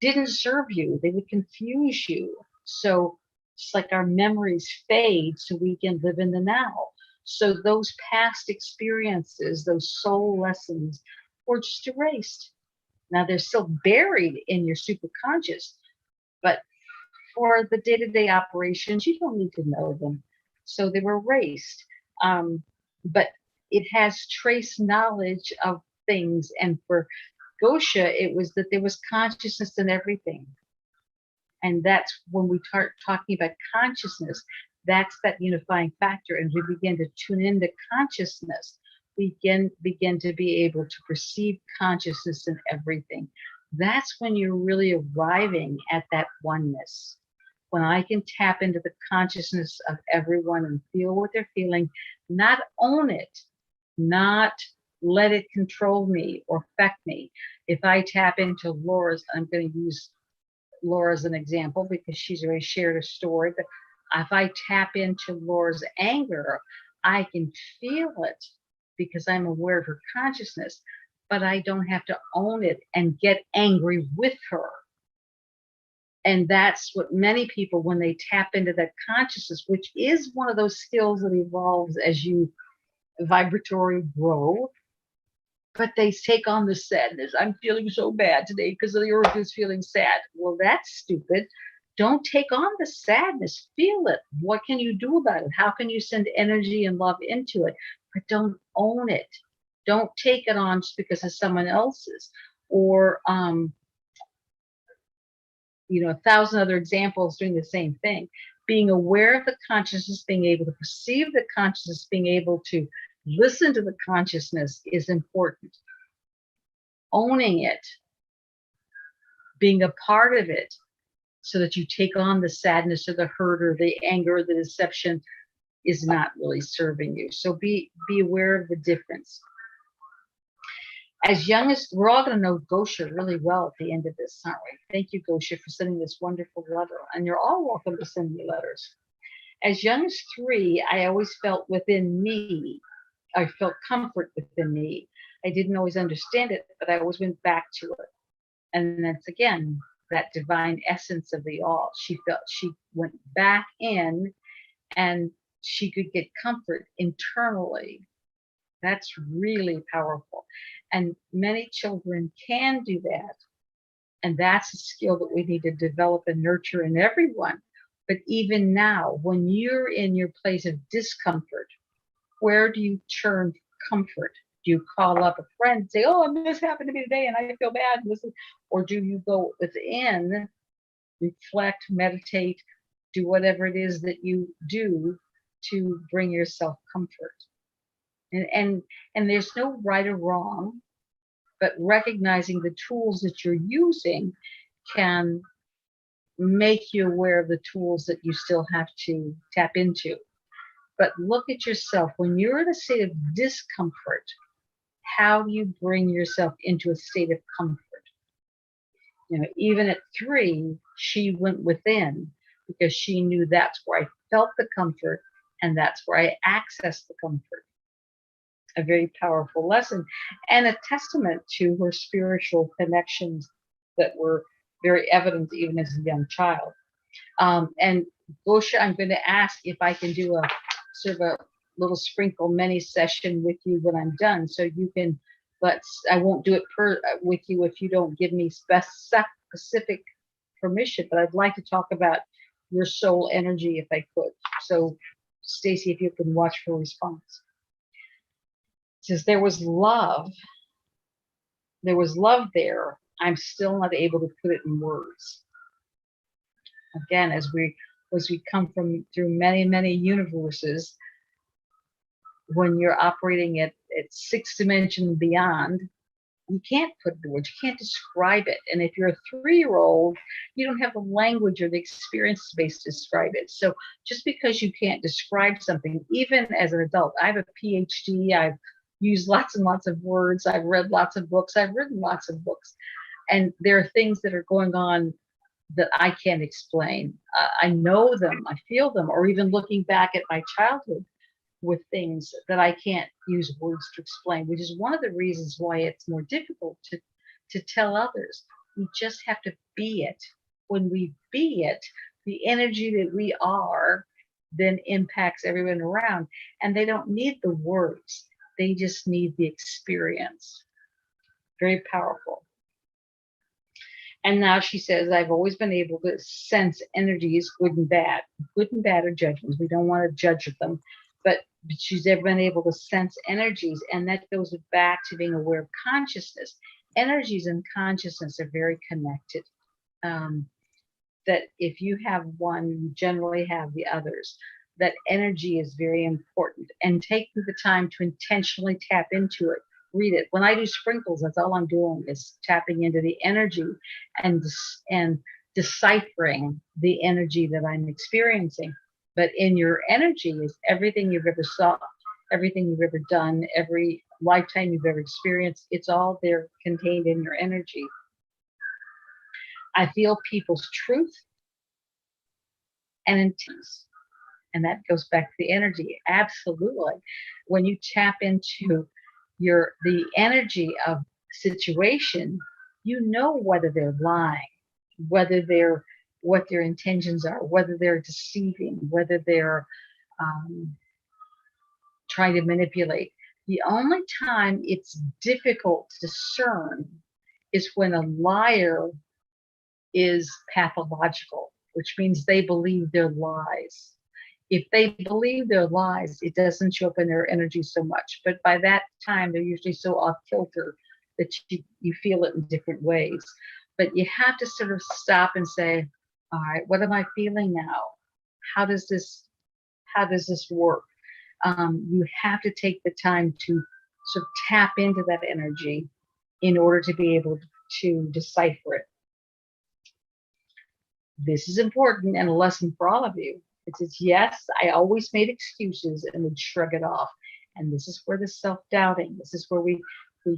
didn't serve you. They would confuse you. So it's like our memories fade so we can live in the now. So those past experiences, those soul lessons, were just erased. Now they're still buried in your superconscious, but for the day-to-day operations, you don't need to know them. So they were erased. But it has trace knowledge of things. And for Gosha, it was that there was consciousness in everything. And that's when we start talking about consciousness, that's that unifying factor. And we begin to tune into consciousness, we begin to be able to perceive consciousness in everything. That's when you're really arriving at that oneness. When I can tap into the consciousness of everyone and feel what they're feeling, not own it, not let it control me or affect me. If I tap into Laura's, I'm going to use Laura as an example because she's already shared a story, but if I tap into Laura's anger, I can feel it because I'm aware of her consciousness, but I don't have to own it and get angry with her. And that's what many people, when they tap into that consciousness, which is one of those skills that evolves as you vibratory grow, but they take on the sadness. I'm feeling so bad today because the earth is feeling sad. Well, that's stupid. Don't take on the sadness. Feel it. What can you do about it? How can you send energy and love into it? But don't own it. Don't take it on just because it's someone else's. Or, 1,000 other examples doing the same thing. Being aware of the consciousness, being able to perceive the consciousness, being able to listen to the consciousness is important. Owning it, being a part of it, so that you take on the sadness or the hurt or the anger or the deception is not really serving you. So be aware of the difference. As young as, we're all going to know Gosha really well at the end of this, aren't we? Thank you, Gosha, for sending this wonderful letter. And you're all welcome to send me letters. As young as 3, I always felt within me, I felt comfort within me. I didn't always understand it, but I always went back to it. And that's, again, that divine essence of the all. She went back in and she could get comfort internally. That's really powerful. And many children can do that. And that's a skill that we need to develop and nurture in everyone. But even now, when you're in your place of discomfort, where do you turn for comfort? Do you call up a friend and say, "Oh, this happened to me today and I feel bad"? Or do you go within, reflect, meditate, do whatever it is that you do to bring yourself comfort? And there's no right or wrong, but recognizing the tools that you're using can make you aware of the tools that you still have to tap into. But look at yourself when you're in a state of discomfort. How do you bring yourself into a state of comfort? Even at 3, she went within because she knew that's where I felt the comfort and that's where I accessed the comfort. A very powerful lesson and a testament to her spiritual connections that were very evident even as a young child. And Gosha, I'm going to ask if I can do a sort of a little sprinkle mini session with you when I'm done, so you can. I won't do it with you if you don't give me specific permission. But I'd like to talk about your soul energy if I could. So, Stacy, if you can watch for response. It says there was love. There was love there. I'm still not able to put it in words. Again, as we come through many universes, when you're operating at 6th dimension and beyond, you can't put it in words. You can't describe it. And if you're a 3-year-old, you don't have the language or the experience space to describe it. So just because you can't describe something, even as an adult, I have a PhD. I've used lots and lots of words. I've read lots of books. I've written lots of books. And there are things that are going on that I can't explain. I know them, I feel them, or even looking back at my childhood with things that I can't use words to explain, which is one of the reasons why it's more difficult to tell others. We just have to be it. When we be it, the energy that we are then impacts everyone around, and they don't need the words. They just need the experience. Very powerful. And now she says, I've always been able to sense energies, good and bad. Good and bad are judgments. We don't want to judge them. But she's ever been able to sense energies. And that goes back to being aware of consciousness. Energies and consciousness are very connected. That if you have one, you generally have the others. That energy is very important. And take the time to intentionally tap into it. Read it. When I do sprinkles, that's all I'm doing is tapping into the energy and deciphering the energy that I'm experiencing. But in your energy is everything you've ever saw, everything you've ever done, every lifetime you've ever experienced. It's all there contained in your energy. I feel people's truth and intent. And that goes back to the energy. Absolutely. When you tap into the energy of situation, you know whether they're lying, whether what their intentions are, whether they're deceiving, whether they're trying to manipulate. The only time it's difficult to discern is when a liar is pathological, which means they believe their lies. If they believe their lies, it doesn't show up in their energy so much. But by that time, they're usually so off kilter that you feel it in different ways. But you have to sort of stop and say, all right, what am I feeling now? How does this work? You have to take the time to sort of tap into that energy in order to be able to decipher it. This is important and a lesson for all of you. It says, yes, I always made excuses and would shrug it off. And this is where the self-doubting, this is where we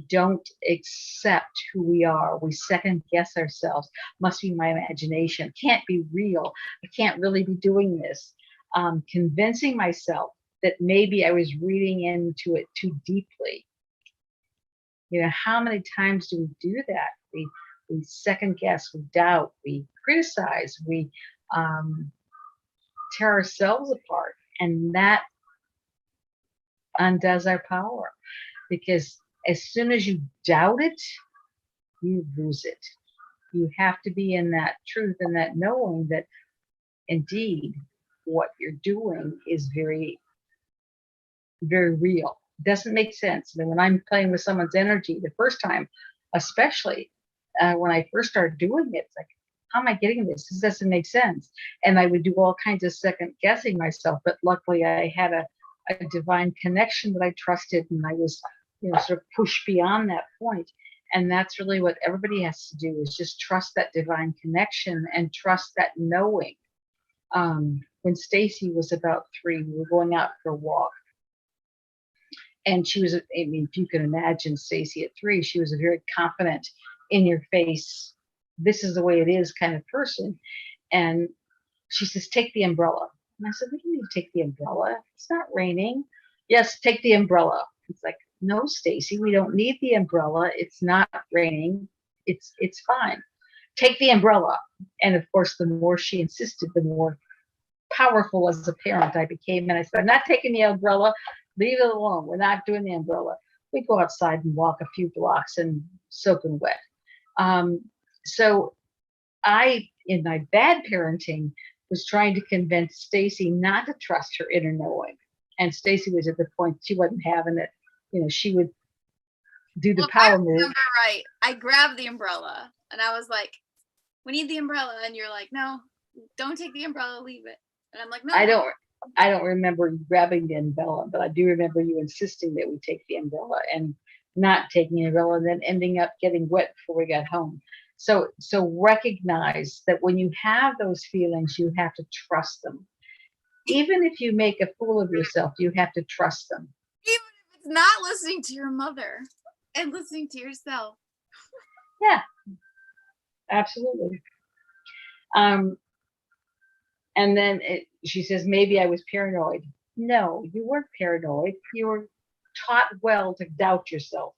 don't accept who we are. We second guess ourselves. Must be my imagination. Can't be real. I can't really be doing this. Convincing myself that maybe I was reading into it too deeply. How many times do we do that? We second guess, we doubt, we criticize, we tear ourselves apart. And that undoes our power, because as soon as you doubt it, you lose it. You have to be in that truth and that knowing that indeed what you're doing is very, very real. Doesn't make sense. I mean, when I'm playing with someone's energy the first time, especially when I first started doing it, it's like, how am I getting this? This doesn't make sense. And I would do all kinds of second guessing myself. But luckily, I had a divine connection that I trusted, and I was, sort of pushed beyond that point. And that's really what everybody has to do, is just trust that divine connection and trust that knowing. When Stacy was about 3, we were going out for a walk. And she was, I mean, if you can imagine Stacy at 3, she was a very confident, in your face, this is the way it is kind of person. And she says, take the umbrella. And I said, what do you mean take the umbrella? It's not raining. Yes, take the umbrella. It's like, no, Stacy, we don't need the umbrella. It's not raining. It's fine. Take the umbrella. And of course, the more she insisted, the more powerful as a parent I became. And I said, I'm not taking the umbrella. Leave it alone. We're not doing the umbrella. We go outside and walk a few blocks and soaking wet. So I, in my bad parenting, was trying to convince Stacy not to trust her inner knowing. And Stacy was at the point she wasn't having it. She would do the power move. Remember right. I grabbed the umbrella and I was like, we need the umbrella. And you're like, no, don't take the umbrella, leave it. And I'm like, no. I don't remember grabbing the umbrella, but I do remember you insisting that we take the umbrella and not taking the umbrella and then ending up getting wet before we got home. So recognize that when you have those feelings, you have to trust them. Even if you make a fool of yourself, you have to trust them. Even if it's not listening to your mother and listening to yourself. Yeah, absolutely. And then she says, maybe I was paranoid. No, you weren't paranoid. You were taught well to doubt yourself.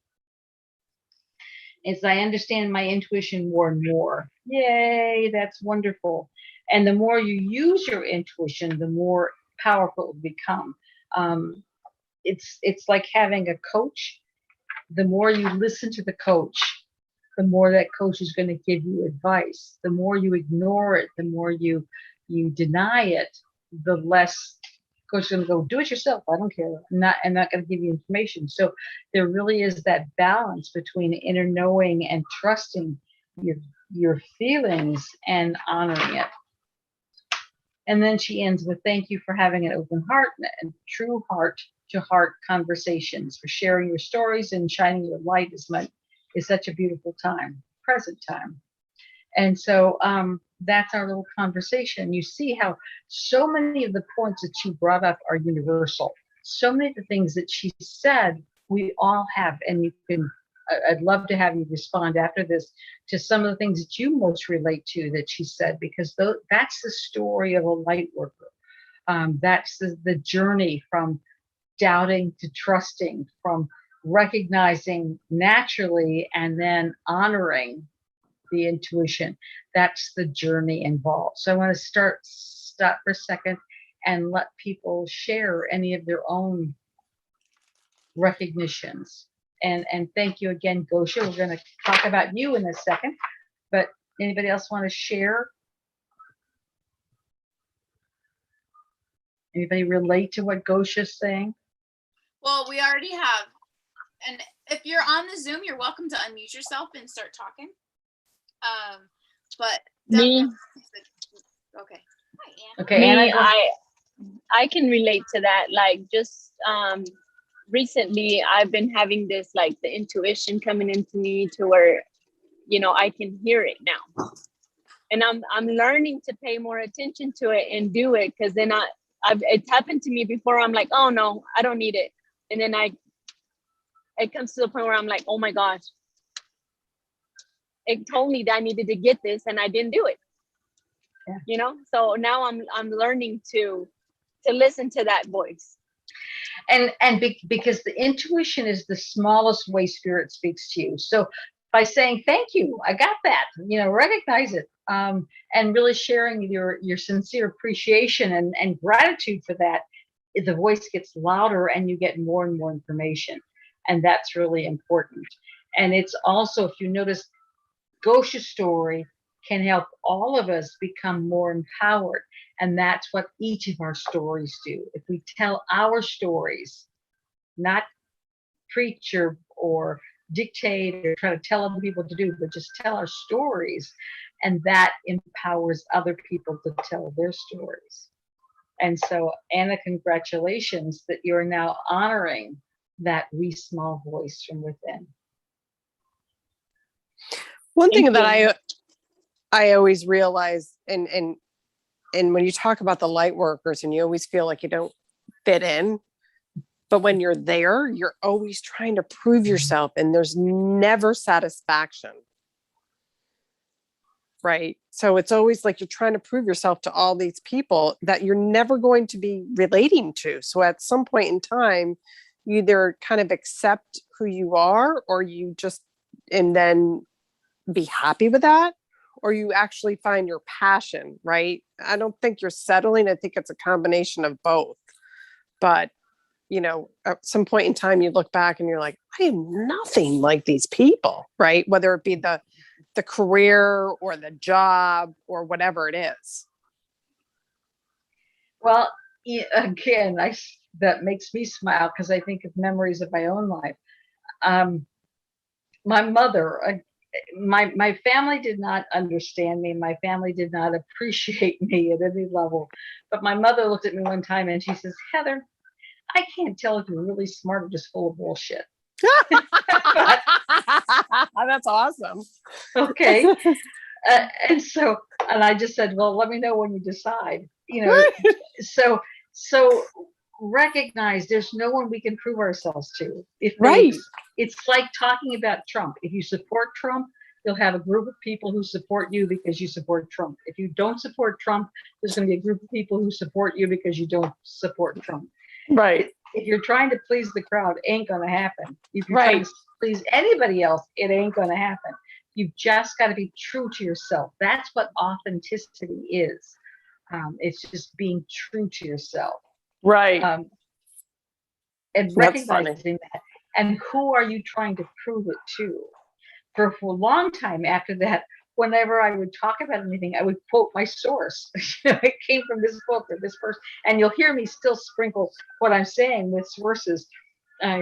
As I understand my intuition more and more. Yay, that's wonderful. And the more you use your intuition, the more powerful it will become. It's like having a coach. The more you listen to the coach, the more that coach is going to give you advice. The more you ignore it, the more you deny it, the less coach is going to go, do it yourself. I don't care. I'm not going to give you information. So there really is that balance between inner knowing and trusting your feelings and honoring it. And then she ends with, thank you for having an open heart and true heart to heart conversations, for sharing your stories and shining your light is such a beautiful time, present time. And so that's our little conversation. You see how so many of the points that she brought up are universal. So many of the things that she said, we all have. And I'd love to have you respond after this to some of the things that you most relate to that she said, because that's the story of a light worker. That's the journey from doubting to trusting, from recognizing naturally and then honoring the intuition. That's the journey involved. So I want to stop for a second and let people share any of their own recognitions. And thank you again, Gosha. We're going to talk about you in a second, but anybody else want to share? Anybody relate to what Gosha's saying? Well, we already have. And if you're on the Zoom, you're welcome to unmute yourself and start talking. But me. Okay. Hi, Anna. Okay, me, Anna, I can relate to that. Like just recently I've been having this, like the intuition coming into me to where, I can hear it now. And I'm learning to pay more attention to it and do it, because then it's happened to me before. I'm like, oh no, I don't need it. And then it comes to the point where I'm like, oh my gosh, it told me that I needed to get this and I didn't do it. Yeah. So now I'm learning to listen to that voice. And because the intuition is the smallest way spirit speaks to you. So by saying, thank you, I got that, recognize it, and really sharing your sincere appreciation and gratitude for that, the voice gets louder and you get more and more information. And that's really important. And it's also, if you notice, Gosha's story can help all of us become more empowered. And that's what each of our stories do. If we tell our stories, not preach or dictate or try to tell other people to do, but just tell our stories, and that empowers other people to tell their stories. And so, Anna, congratulations that you're now honoring that wee small voice from within. One thing Thank that you. I always realize, and when you talk about the light workers and you always feel like you don't fit in, but when you're there, you're always trying to prove yourself and there's never satisfaction. Right. So it's always like you're trying to prove yourself to all these people that you're never going to be relating to. So at some point in time, you either kind of accept who you are, or you just, and then be happy with that, or you actually find your passion, right? I don't think you're settling. I think it's a combination of both. But, you know, at some point in time, you look back and you're like, I am nothing like these people, right? Whether it be the career or the job or whatever it is. Well, again, that makes me smile because I think of memories of my own life. My mother, my family did not understand me. My family did not appreciate me at any level. But my mother looked at me one time and she says, Heather, I can't tell if you're really smart or just full of bullshit. That's awesome. Okay. And I just said, well, let me know when you decide, you know. so recognize there's no one we can prove ourselves to. Right. It's like talking about Trump. If you support Trump, you'll have a group of people who support you because you support Trump. If you don't support Trump, there's going to be a group of people who support you because you don't support Trump. Right. If you're trying to please the crowd, ain't going to happen. If you're Right. trying to please anybody else, it ain't going to happen. You've just got to be true to yourself. That's what authenticity is. It's just being true to yourself. Right. And recognizing that. And who are you trying to prove it to? For a long time after that, whenever I would talk about anything, I would quote my source. It came from this book or this person. And you'll hear me still sprinkle what I'm saying with sources,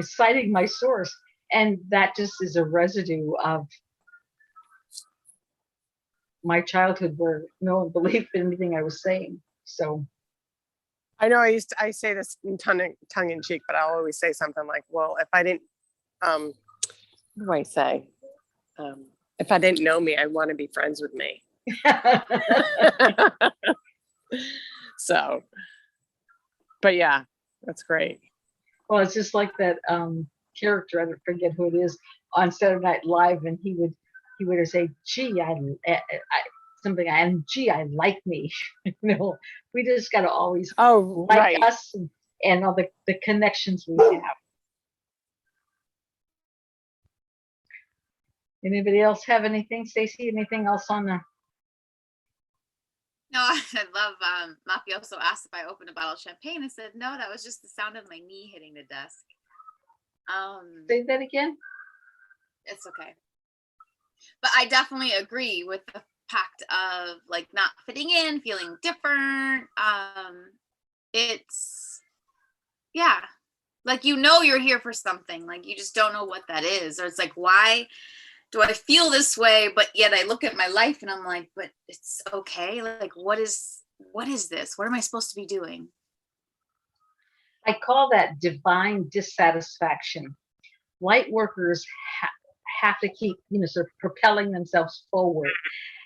citing my source. And that just is a residue of my childhood where no one believed in anything I was saying. So I know I say this in tongue in cheek, but I'll always say something like, well, if I didn't, what do I say? If I didn't know me, I'd want to be friends with me. So, but yeah, that's great. Well, it's just like that character, I forget who it is, on Saturday Night Live, and he would say, gee, I like me. You know, we just got to always like right. us and all the connections we have. Anybody else have anything, Stacey? Anything else on the? No, I love Mafioso asked if I opened a bottle of champagne. I said no, that was just the sound of my knee hitting the desk. Say that again. It's okay. But I definitely agree with the fact of like not fitting in, feeling different. It's yeah, like you're here for something, like you just don't know what that is, or it's like, why do I feel this way? But yet I look at my life and I'm like, but it's okay. Like, what is this? What am I supposed to be doing? I call that divine dissatisfaction. Light workers have to keep, sort of propelling themselves forward.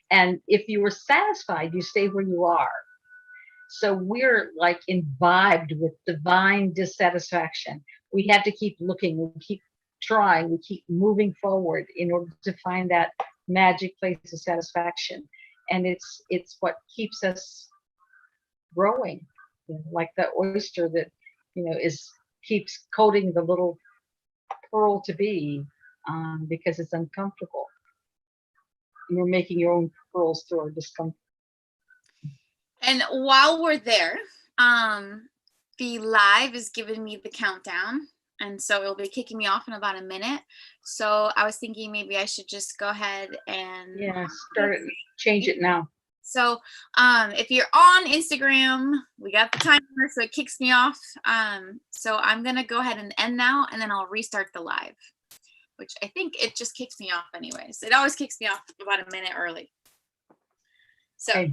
And if you were satisfied, you stay where you are. So we're like imbibed with divine dissatisfaction. We have to keep looking, we keep trying, we keep moving forward in order to find that magic place of satisfaction. And it's what keeps us growing, like the oyster that keeps coating the little pearl to be, because it's uncomfortable. You're making your own pearls through our discomfort. And while we're there, the live is giving me the countdown, and so it'll be kicking me off in about a minute. So I was thinking maybe I should just go ahead and Yeah, start it, change it now. So if you're on Instagram, we got the timer, so it kicks me off. So I'm gonna go ahead and end now, and then I'll restart the live, which I think it just kicks me off anyways. It always kicks me off about a minute early. So Okay.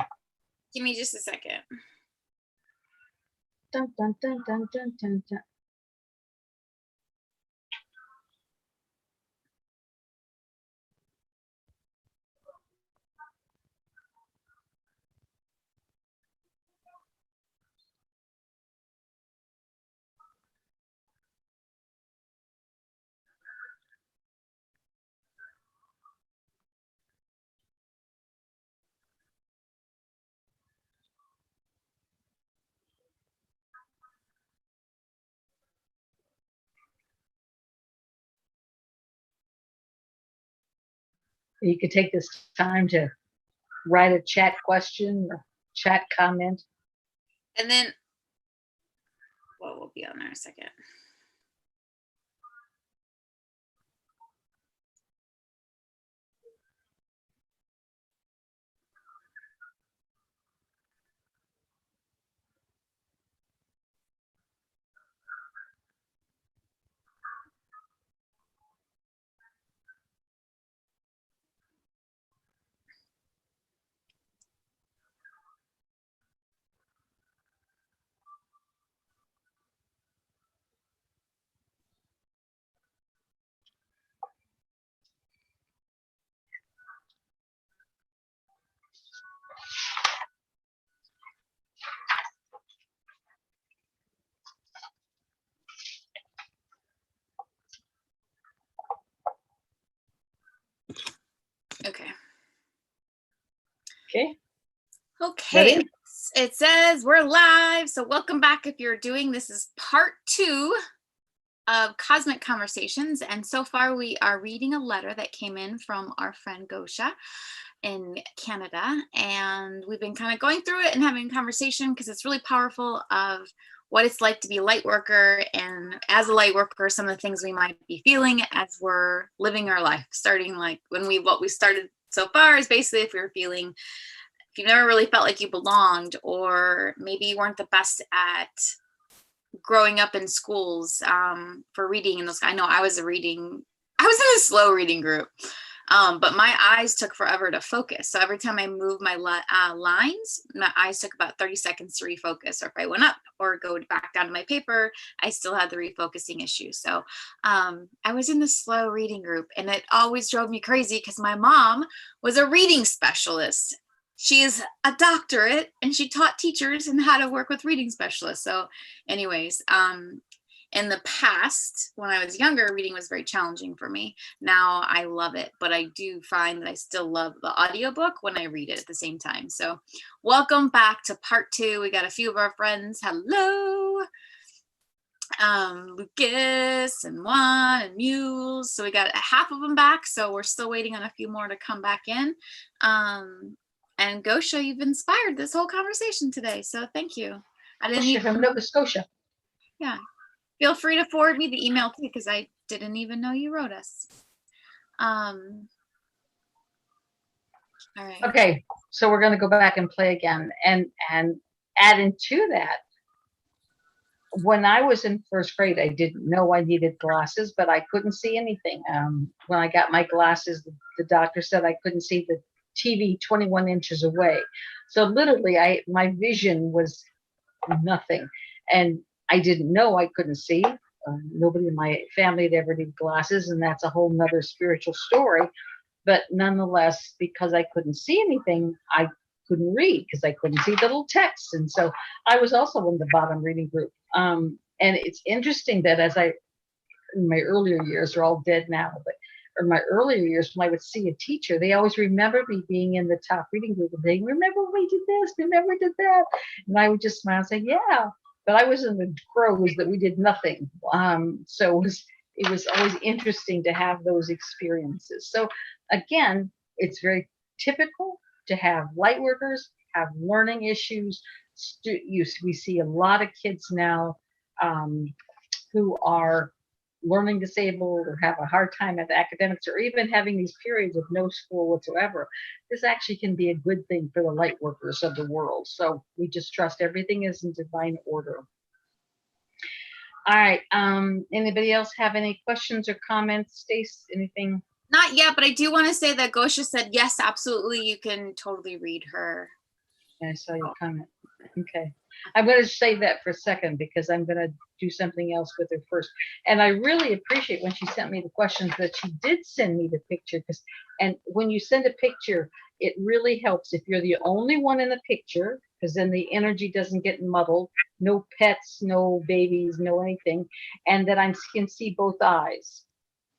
give me just a second. Dun, dun, dun, dun, dun, dun, dun. You could take this time to write a chat question or chat comment. And then, well, we'll be on there in a second. Okay. Okay. Okay. Ready? It says we're live. So welcome back. If you're doing this is part 2 of Cosmic Conversations. And so far we are reading a letter that came in from our friend Gosha in Canada. And we've been kind of going through it and having a conversation because it's really powerful of what it's like to be a light worker. And as a light worker, some of the things we might be feeling as we're living our life, starting like what we started so far is basically if you're feeling, if you've never really felt like you belonged, or maybe you weren't the best at growing up in schools for reading. And those, I know I was in a slow reading group, but my eyes took forever to focus. So every time I moved my lines, my eyes took about 30 seconds to refocus. Or if I went up or go back down to my paper, I still had the refocusing issue. So I was in the slow reading group, and it always drove me crazy because my mom was a reading specialist. She is a doctorate, and she taught teachers and how to work with reading specialists. So anyways, in the past, when I was younger, reading was very challenging for me. Now I love it, but I do find that I still love the audiobook when I read it at the same time. So welcome back to part 2. We got a few of our friends. Hello. Lucas and Juan and Mules. So we got half of them back. So we're still waiting on a few more to come back in. And Gosha, you've inspired this whole conversation today. So thank you. I didn't even from Nova Scotia. Yeah. Feel free to forward me the email too, because I didn't even know you wrote us. All right. Okay, so we're going to go back and play again, and add into that. When I was in first grade, I didn't know I needed glasses, but I couldn't see anything. When I got my glasses, the doctor said I couldn't see the TV 21 inches away. So literally, my vision was nothing, and I didn't know I couldn't see. Nobody in my family had ever needed glasses, and that's a whole nother spiritual story. But nonetheless, because I couldn't see anything, I couldn't read because I couldn't see the little text. And so I was also in the bottom reading group. And it's interesting that in my earlier years, they're all dead now, but in my earlier years, when I would see a teacher, they always remember me being in the top reading group and saying, remember we did this, remember we did that. And I would just smile and say, yeah, but I was in the crows that we did nothing. So it was always interesting to have those experiences. So again, it's very typical to have light workers have learning issues, we see a lot of kids now who are learning disabled or have a hard time at academics or even having these periods of no school whatsoever. This actually can be a good thing for the light workers of the world. So we just trust everything is in divine order. All right. Anybody else have any questions or comments? Stace, anything? Not yet, but I do want to say that Gosha said, yes, absolutely. You can totally read her. I saw your comment. Okay. I'm going to save that for a second because I'm going to do something else with her first. And I really appreciate when she sent me the questions that she did send me the picture. And when you send a picture, it really helps if you're the only one in the picture, because then the energy doesn't get muddled. No pets, no babies, no anything. And that I can see both eyes.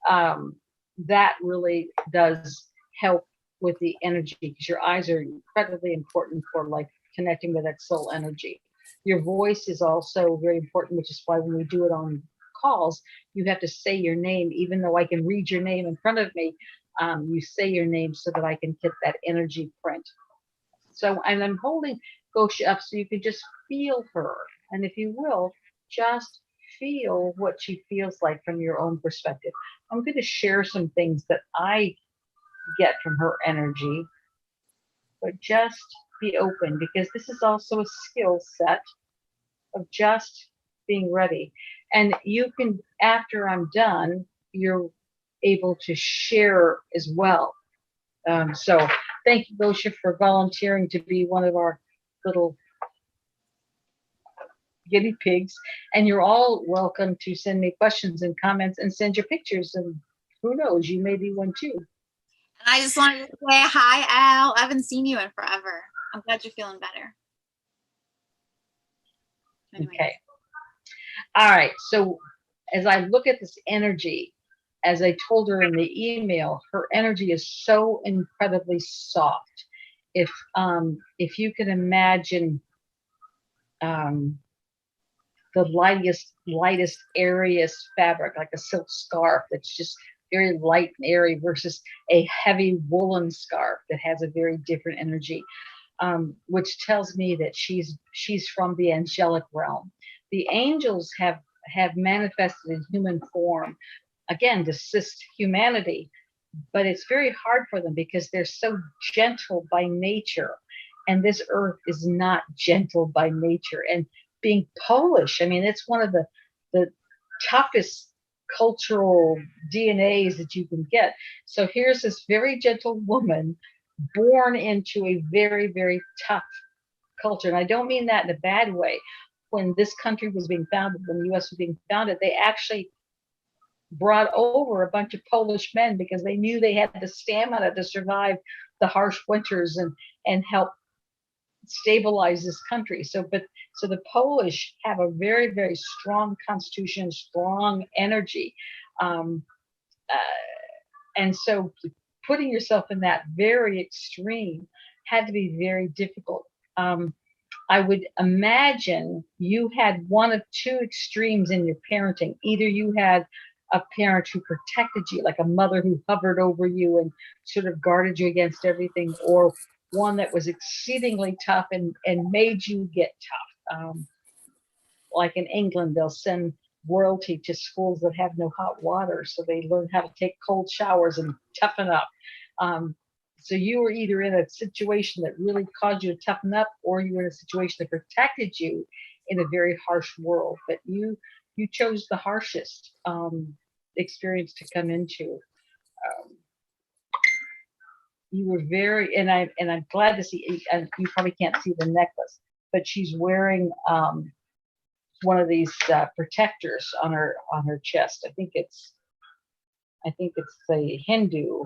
That really does help with the energy because your eyes are incredibly important for like connecting with that soul energy. Your voice is also very important, which is why when we do it on calls, you have to say your name, even though I can read your name in front of me. You say your name so that I can get that energy print. So, and I'm holding Gosha up so you can just feel her. And if you will, just feel what she feels like from your own perspective. I'm going to share some things that I get from her energy, but just be open because this is also a skill set of just being ready. And you can, after I'm done, you're able to share as well. So thank you, Gosha, for volunteering to be one of our little guinea pigs. And you're all welcome to send me questions and comments and send your pictures. And who knows, you may be one too. And I just wanted to say hi, Al. I haven't seen you in forever. I'm glad you're feeling better. Anyway. Okay. All right. So as I look at this energy, as I told her in the email, her energy is so incredibly soft. If you can imagine the lightest, airiest fabric, like a silk scarf that's just very light and airy versus a heavy woolen scarf that has a very different energy, which tells me that she's from the angelic realm. The angels have manifested in human form, again, to assist humanity, but it's very hard for them because they're so gentle by nature. And this earth is not gentle by nature. And being Polish, I mean, it's one of the toughest cultural DNAs that you can get. So here's this very gentle woman born into a very, very tough culture. And I don't mean that in a bad way. When this country was being founded, when the US was being founded, they actually brought over a bunch of Polish men because they knew they had the stamina to survive the harsh winters and help stabilize this country. So the Polish have a very, very strong constitution, strong energy. And so putting yourself in that very extreme had to be very difficult. I would imagine you had one of two extremes in your parenting. Either you had a parent who protected you, like a mother who hovered over you and sort of guarded you against everything, or one that was exceedingly tough and made you get tough. Like in England, they'll send royalty to schools that have no hot water, so they learn how to take cold showers and toughen up. So you were either in a situation that really caused you to toughen up, or you were in a situation that protected you in a very harsh world. But you chose the harshest experience to come into. You were very, and I'm glad to see. And you probably can't see the necklace, but she's wearing one of these protectors on her chest. I think it's the Hindu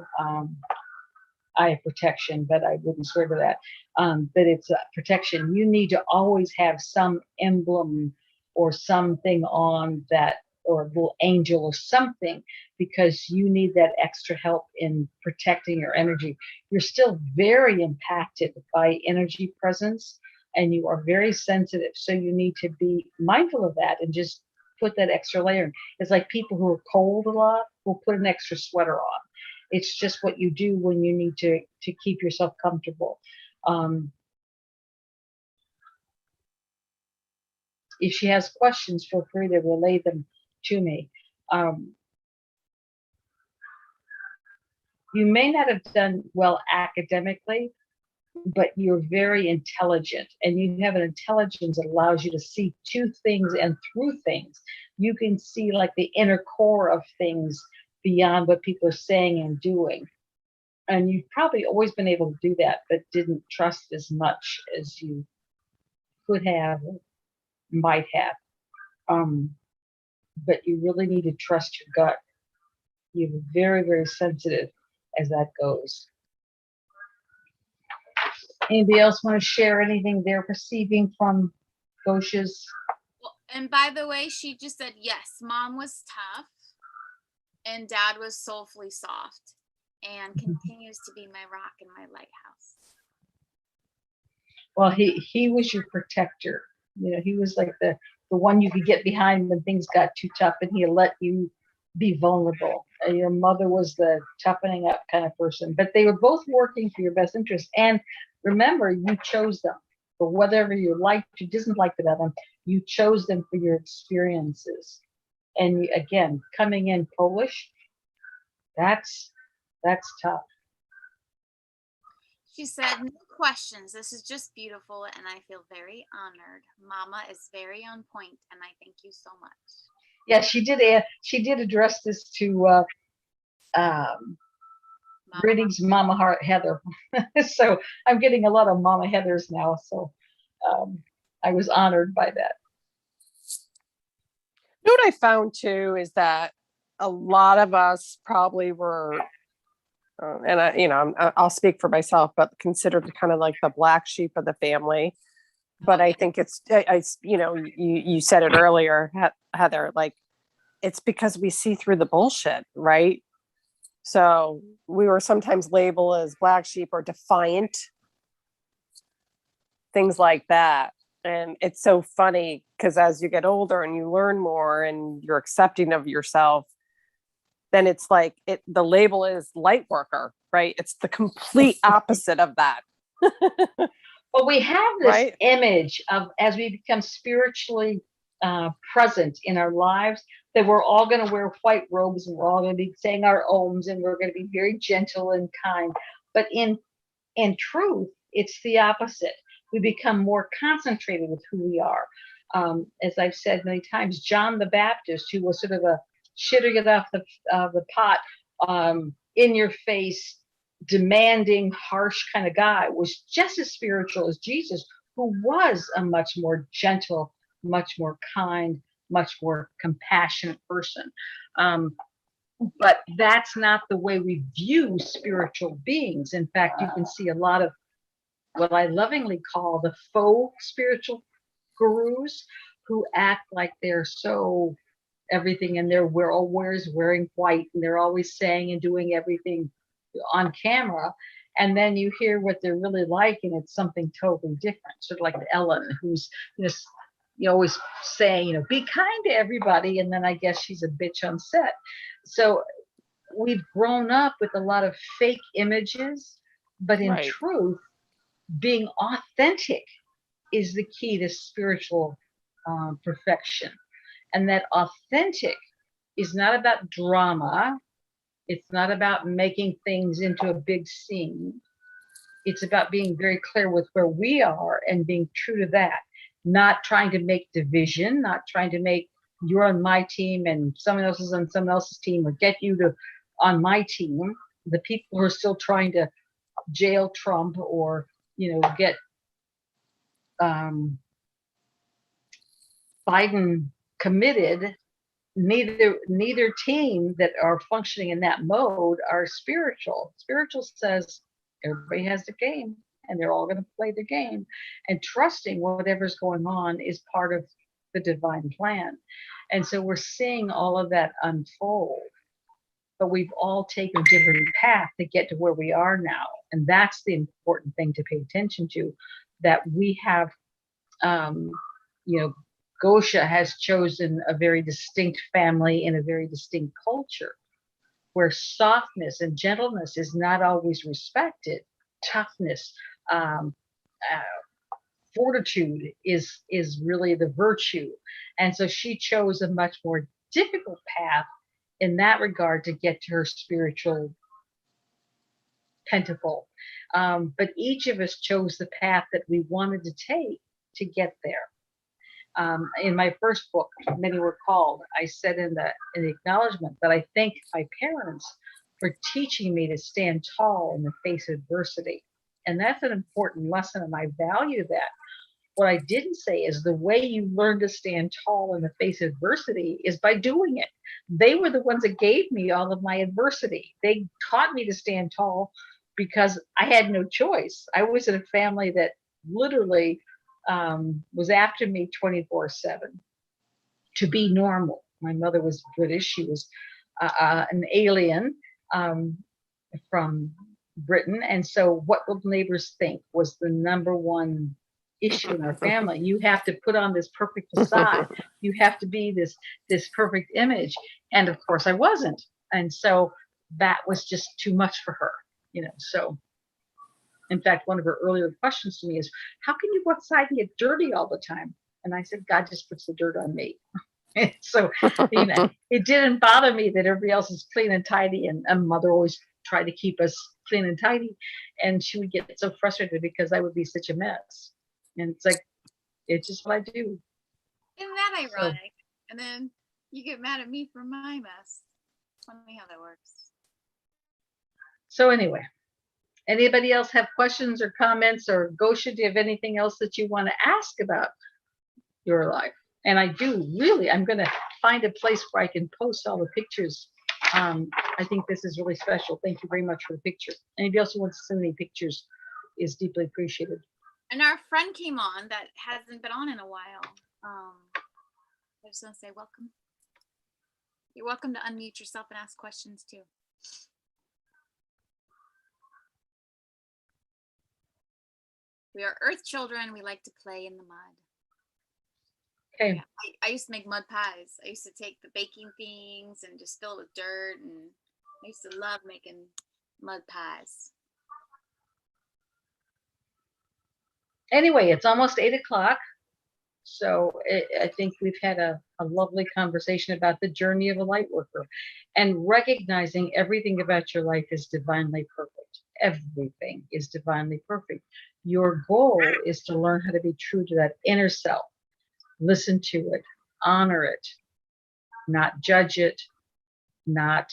eye protection, but I wouldn't swear to that. But it's a protection. You need to always have some emblem or something on that, or a little angel or something, because you need that extra help in protecting your energy. You're still very impacted by energy presence, and you are very sensitive. So you need to be mindful of that and just put that extra layer in. It's like people who are cold a lot will put an extra sweater on. It's just what you do when you need to keep yourself comfortable. if she has questions, feel free to relay them to me. You may not have done well academically, but you're very intelligent, and you have an intelligence that allows you to see to things and through things. You can see like the inner core of things beyond what people are saying and doing. And you've probably always been able to do that, but didn't trust as much as you could have, might have. But you really need to trust your gut. You're very, very sensitive as that goes. Anybody else want to share anything they're perceiving from Gosha's? Well, and by the way, she just said, yes, mom was tough and dad was soulfully soft and continues to be my rock and my lighthouse. Well, he was your protector. You know, he was like the one you could get behind when things got too tough, and he let you be vulnerable. Your mother was the toughening up kind of person, but they were both working for your best interest. And remember, you chose them for whatever you liked, you didn't like about them. You chose them for your experiences. And again, coming in Polish, that's tough. She said, no questions. This is just beautiful, and I feel very honored. Mama is very on point, and I thank you so much. Yeah, she did address this to greetings, Mama Heather. So I'm getting a lot of Mama Heathers now. So I was honored by that. You know what I found too is that a lot of us probably were, and I'll speak for myself, but considered kind of like the black sheep of the family. But I think you said it earlier, Heather, like it's because we see through the bullshit, right? So we were sometimes labeled as black sheep or defiant, things like that. And it's so funny because as you get older and you learn more and you're accepting of yourself, then it's like the label is light worker, right? It's the complete opposite of that. Well, we have this right? image of as we become spiritually present in our lives, that we're all going to wear white robes and we're all going to be saying our ohms and we're going to be very gentle and kind. But in truth, it's the opposite. We become more concentrated with who we are. As I've said many times, John the Baptist, who was sort of a shitter get off the pot, in your face, demanding, harsh kind of guy, was just as spiritual as Jesus, who was a much more gentle, much more kind, much more compassionate person. But that's not the way we view spiritual beings. In fact, you can see a lot of what I lovingly call the faux spiritual gurus who act like they're so everything, and they're always wearing white and they're always saying and doing everything on camera. And then you hear what they're really like, and it's something totally different. Sort of like Ellen, who's always saying, be kind to everybody, and then I guess she's a bitch on set. So we've grown up with a lot of fake images, but in truth, being authentic is the key to spiritual perfection. And that authentic is not about drama. It's not about making things into a big scene. It's about being very clear with where we are and being true to that. Not trying to make division, not trying to make you're on my team and someone else is on someone else's team, or get you to on my team. The people who are still trying to jail Trump or get Biden committed, neither team that are functioning in that mode are spiritual. Spiritual says everybody has the game and they're all going to play the game, and trusting whatever's going on is part of the divine plan. And so we're seeing all of that unfold, but we've all taken a different path to get to where we are now. And that's the important thing to pay attention to, that we have, Gosha has chosen a very distinct family in a very distinct culture where softness and gentleness is not always respected. Toughness, fortitude is really the virtue. And so she chose a much more difficult path in that regard to get to her spiritual pentacle. But each of us chose the path that we wanted to take to get there. In my first book, Many Were Called, I said in the acknowledgement that I thank my parents for teaching me to stand tall in the face of adversity. And that's an important lesson, and I value that. What I didn't say is the way you learn to stand tall in the face of adversity is by doing it. They were the ones that gave me all of my adversity. They taught me to stand tall because I had no choice. I was in a family that literally was after me 24/7 to be normal. My mother was British. She was an alien from Britain. And so what will neighbors think was the number one issue in our family. You have to put on this perfect facade. You have to be this perfect image. And of course I wasn't. And so that was just too much for her, so in fact, one of her earlier questions to me is, how can you go outside and get dirty all the time? And I said, God just puts the dirt on me. So, it didn't bother me that everybody else is clean and tidy. And mother always tried to keep us clean and tidy. And she would get so frustrated because I would be such a mess. And it's like, it's just what I do. Isn't that ironic? And then you get mad at me for my mess. Funny how that works. So anyway, anybody else have questions or comments, or Gosha, do you have anything else that you want to ask about your life? And I do really, I'm going to find a place where I can post all the pictures. I think this is really special. Thank you very much for the picture. Anybody else who wants to send me pictures is deeply appreciated. And our friend came on that hasn't been on in a while. I just want to say welcome. You're welcome to unmute yourself and ask questions too. We are earth children. We like to play in the mud. Okay. Yeah, I used to make mud pies. I used to take the baking things and just fill it with dirt. And I used to love making mud pies. Anyway, it's almost 8:00. So I think we've had a lovely conversation about the journey of a light worker and recognizing everything about your life is divinely perfect. Everything is divinely perfect. Your goal is to learn how to be true to that inner self. Listen to it, honor it, not judge it, not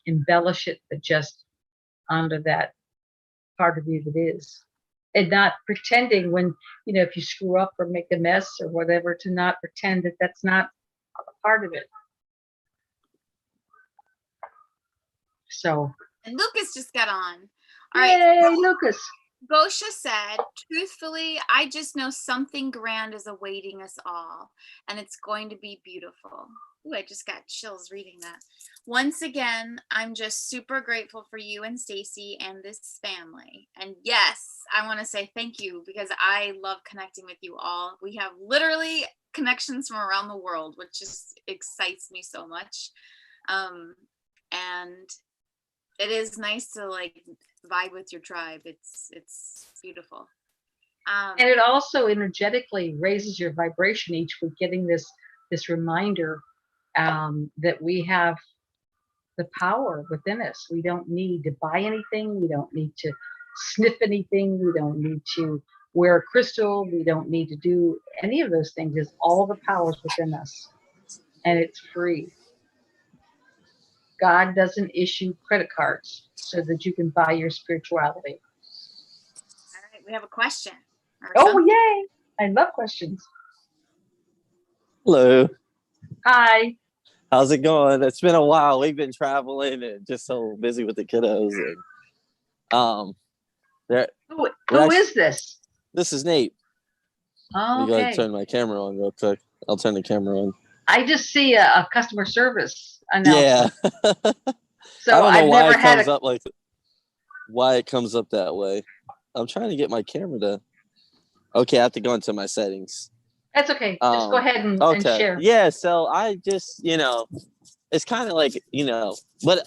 embellish it, but just honor that part of you that is. And not pretending when, if you screw up or make a mess or whatever, to not pretend that that's not a part of it. So. And Lucas just got on. All right. Yay, Lucas. Gosha said, truthfully, I just know something grand is awaiting us all, and it's going to be beautiful. Ooh, I just got chills reading that. Once again, I'm just super grateful for you and Stacy and this family. And yes, I want to say thank you because I love connecting with you all. We have literally connections from around the world, which just excites me so much. And it is nice to vibe with your tribe. It's beautiful. And it also energetically raises your vibration each week, getting this reminder that we have the power within us. We don't need to buy anything. We don't need to sniff anything. We don't need to wear a crystal. We don't need to do any of those things. It's all the powers within us, and it's free. God doesn't issue credit cards so that you can buy your spirituality. All right, we have a question. Oh, yay. I love questions. Hello. Hi. How's it going? It's been a while. We've been traveling and just so busy with the kiddos. And who is this? This is Nate. Oh, okay. You gotta turn my camera on real quick. I'll turn the camera on. I just see a customer service announcement. Yeah. So I don't know I've why never it had comes up why it comes up that way. I'm trying to get my camera to. Okay, I have to go into my settings. That's okay. Just go ahead and share. Yeah, so I just, it's kind of like, but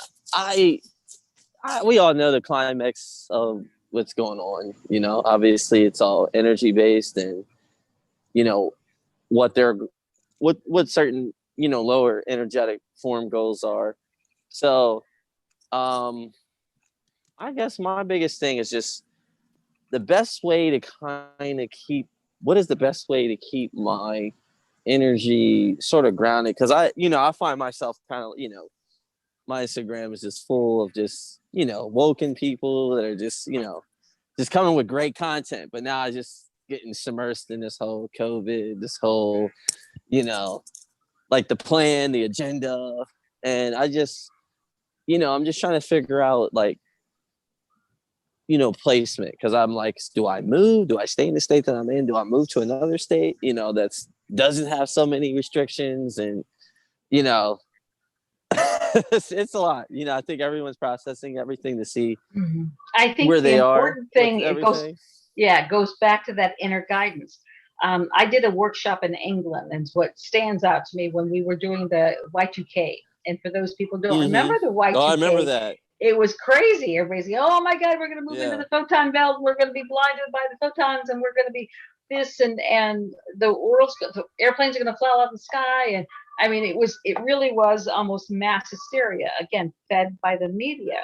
we all know the climax of what's going on. You know, obviously it's all energy based, and you know what certain, you know, lower energetic form goals are. So I guess my biggest thing is just the best way to kind of keep, what is the best way to keep my energy sort of grounded? Because I find myself kind of, my Instagram is just full of just, woken people that are just, just coming with great content. But now I just getting submersed in this whole COVID, this whole, like the plan, the agenda. And I just, I'm just trying to figure out like, placement, because I'm like, do I move? Do I stay in the state that I'm in? Do I move to another state, that's doesn't have so many restrictions? And, it's a lot. I think everyone's processing everything to see I think where the they are important thing, with it goes, everything. yeah, it goes back to that inner guidance. I did a workshop in England, and what stands out to me when we were doing the Y2K, and for those people who don't remember the Y2K, Oh, I remember that. it was crazy. Everybody's like, oh my God, we're going to move into Yeah. the photon belt. We're going to be blinded by the photons, and we're going to be this, and the airplanes are going to fly out of the sky. And I mean, it really was almost mass hysteria, again, fed by the media.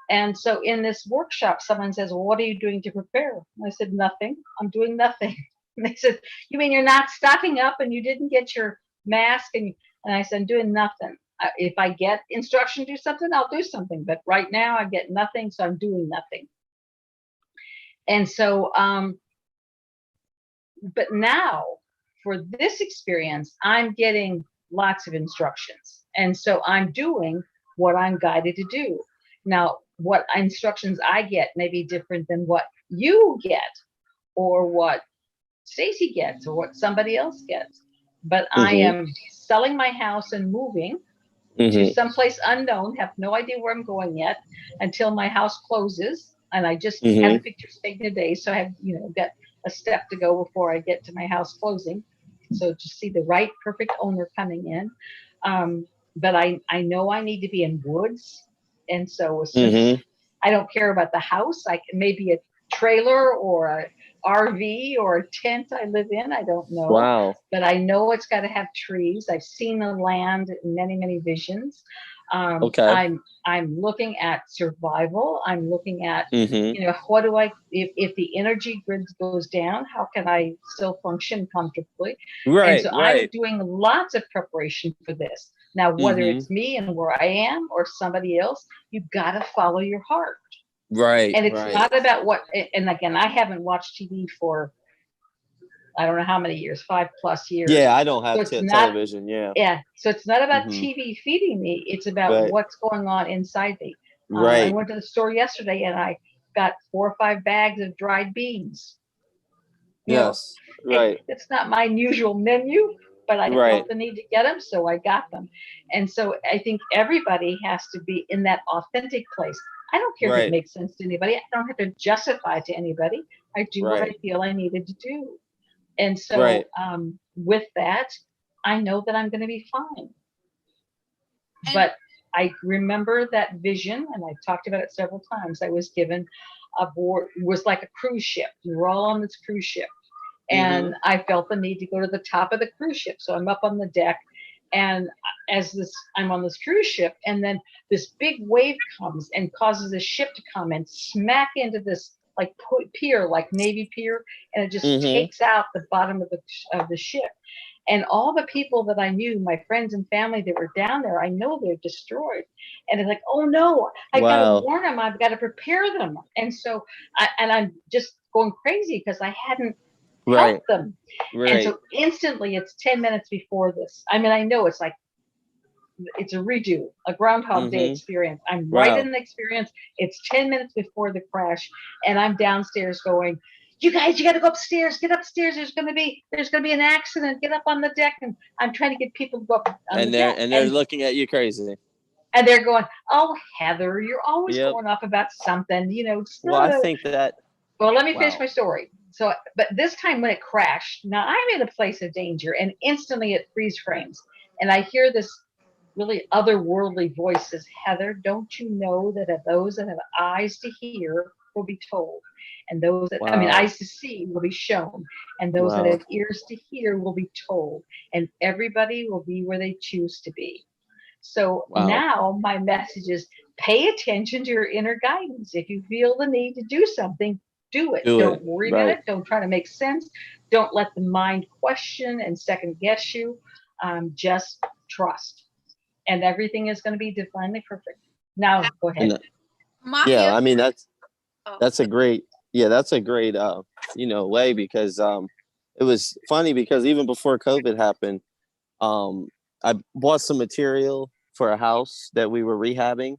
And so in this workshop, someone says, well, what are you doing to prepare? And I said, nothing. I'm doing nothing. And they said, you mean you're not stocking up and you didn't get your mask? And I said, I'm doing nothing. If I get instruction to do something, I'll do something. But right now I get nothing, so I'm doing nothing. And so, but now for this experience, I'm getting lots of instructions. And so I'm doing what I'm guided to do. Now, what instructions I get may be different than what you get, or what Stacy gets, or what somebody else gets. But I am selling my house and moving to someplace unknown, have no idea where I'm going yet until my house closes. And I just had a picture taken today, so I have, got a step to go before I get to my house closing. So to see the right perfect owner coming in. But I know I need to be in woods. And so as soon as I don't care about the house, I can maybe a trailer or a RV or a tent I live in. I don't know. Wow. But I know it's got to have trees. I've seen the land in many, many visions. Okay. I'm looking at survival. I'm looking at, what do if the energy grid goes down, how can I still function comfortably? Right. And so I'm doing lots of preparation for this. Now, whether it's me and where I am or somebody else, you've got to follow your heart. Right. And it's not about and again, I haven't watched TV for, I don't know how many years, 5+ years. Yeah, I don't have television. Yeah. So it's not about TV feeding me. It's about what's going on inside me. I went to the store yesterday and I got 4 or 5 bags of dried beans. Yes. Right. It's not my usual menu, but I felt the need to get them, so I got them. And so I think everybody has to be in that authentic place. I don't care if it makes sense to anybody. I don't have to justify to anybody. I do what I feel I needed to do. And so with that, I know that I'm going to be fine. But I remember that vision, and I've talked about it several times. I was given aboard, was like a cruise ship. We were all on this cruise ship. And I felt the need to go to the top of the cruise ship. So I'm up on the deck, and I'm on this cruise ship, and then this big wave comes and causes the ship to come and smack into this like pier, like Navy pier, and it just takes out the bottom of the ship. And all the people that I knew, my friends and family that were down there, I know they're destroyed. And it's like, oh no, I got to warn them. I've got to prepare them. And so, I'm just going crazy because I hadn't helped them. And so instantly it's 10 minutes before this. I mean, I know it's like, it's a redo, a Groundhog Day experience. I'm right in the experience. It's 10 minutes before the crash, and I'm downstairs going, you guys, you got to go upstairs. Get upstairs. There's going to be an accident. Get up on the deck. And I'm trying to get people to go up on the deck. And they're looking at you crazy. And they're going, oh, Heather, you're always going off about something. I think that. Well, let me finish my story. So, but this time when it crashed, now I'm in a place of danger, and instantly it freeze frames, and I hear this really otherworldly voice says, Heather, don't you know that those that have eyes to hear will be told. And those that, I mean, Wow. eyes to see will be shown. And those that Wow. have ears to hear will be told. And everybody will be where they choose to be. So Wow. now my message is pay attention to your inner guidance. If you feel the need to do something, do it. Do Don't it. worry about Right. it. Don't try to make sense. Don't let the mind question and second guess you. Just trust. And everything is going to be divinely perfect. Now, go ahead. And Mafia. yeah, I mean Oh, that's a great way, because it was funny because even before COVID happened, I bought some material for a house that we were rehabbing,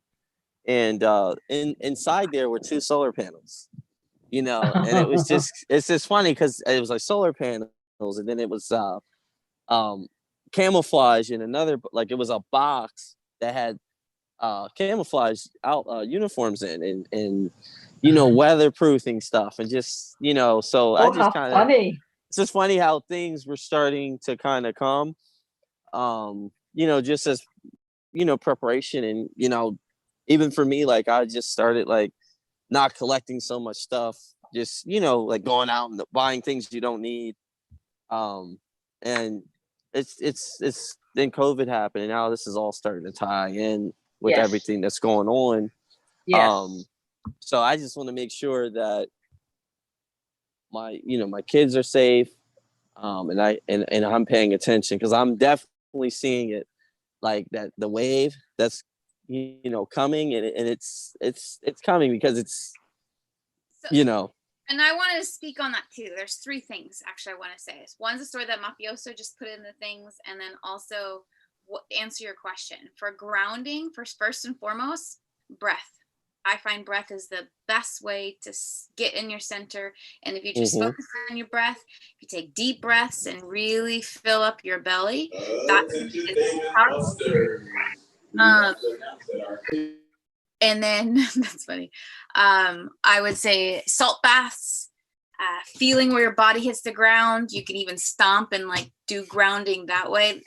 and inside there were two solar panels, and it's just funny because it was like solar panels, and then it was camouflage in another, like it was a box that had camouflage out uniforms and weatherproofing stuff, and just so I Oh, just how kind of, funny. it's just funny how things were starting to kind of come, just as preparation, and even for me, like I just started like not collecting so much stuff, just like going out and buying things you don't need, and it's then COVID happened, and now this is all starting to tie in with Yes. everything that's going on. Yes. So I just want to make sure that my kids are safe, and I'm paying attention, because I'm definitely seeing it, like that the wave that's coming, and it's coming, because it's so, you know and I wanted to speak on that too. There's three things actually I want to say. One's a story that Mafioso just put in the things, and then also answer your question. For grounding, first and foremost, breath. I find breath is the best way to get in your center. And if you just focus on your breath, if you take deep breaths and really fill up your belly, that's powerful. And then that's funny. I would say salt baths, feeling where your body hits the ground. You can even stomp and like do grounding that way.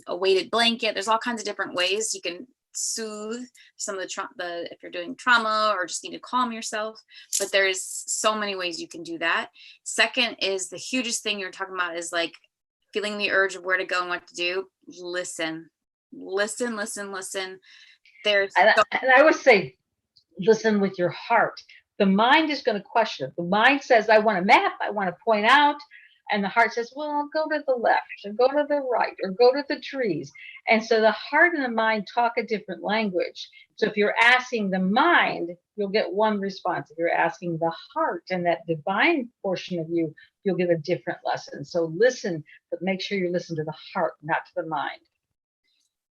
A weighted blanket. There's all kinds of different ways you can soothe some of the if you're doing trauma or just need to calm yourself. But there's so many ways you can do that. Second is the hugest thing you're talking about is like feeling the urge of where to go and what to do. Listen. There's And I would say, listen with your heart. The mind is going to question it. The mind says, I want a map, I want to point out. And the heart says, well, go to the left, or go to the right, or go to the trees. And so the heart and the mind talk a different language. So if you're asking the mind, you'll get one response. If you're asking the heart and that divine portion of you, you'll get a different lesson. So listen, but make sure you listen to the heart, not to the mind.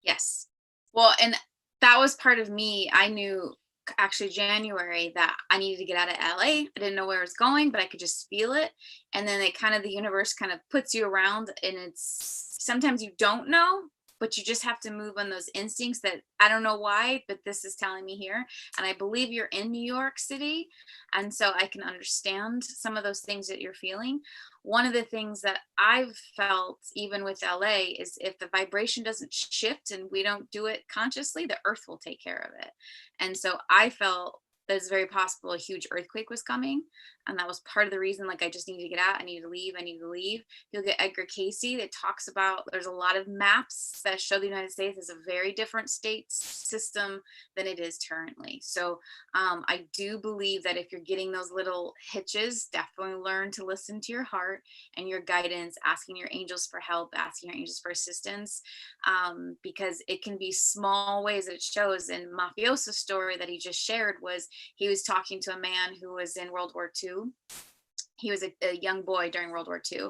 Yes. Well, and that was part of me. I knew actually January that I needed to get out of LA. I didn't know where I was going, but I could just feel it. And then the universe kind of puts you around, and it's sometimes you don't know, but you just have to move on those instincts that I don't know why, but this is telling me here. And I believe you're in New York City. And so I can understand some of those things that you're feeling. One of the things that I've felt even with LA is if the vibration doesn't shift and we don't do it consciously, the earth will take care of it. And so I felt that it's very possible a huge earthquake was coming. And that was part of the reason, like, I just needed to get out. I need to leave. You'll get Edgar Casey that talks about, there's a lot of maps that show the United States is a very different state system than it is currently. So I do believe that if you're getting those little hitches, definitely learn to listen to your heart and your guidance, asking your angels for help, asking your angels for assistance, because it can be small ways that it shows. And Mafioso's story that he just shared was he was talking to a man who was in World War II. He was a young boy during World War II,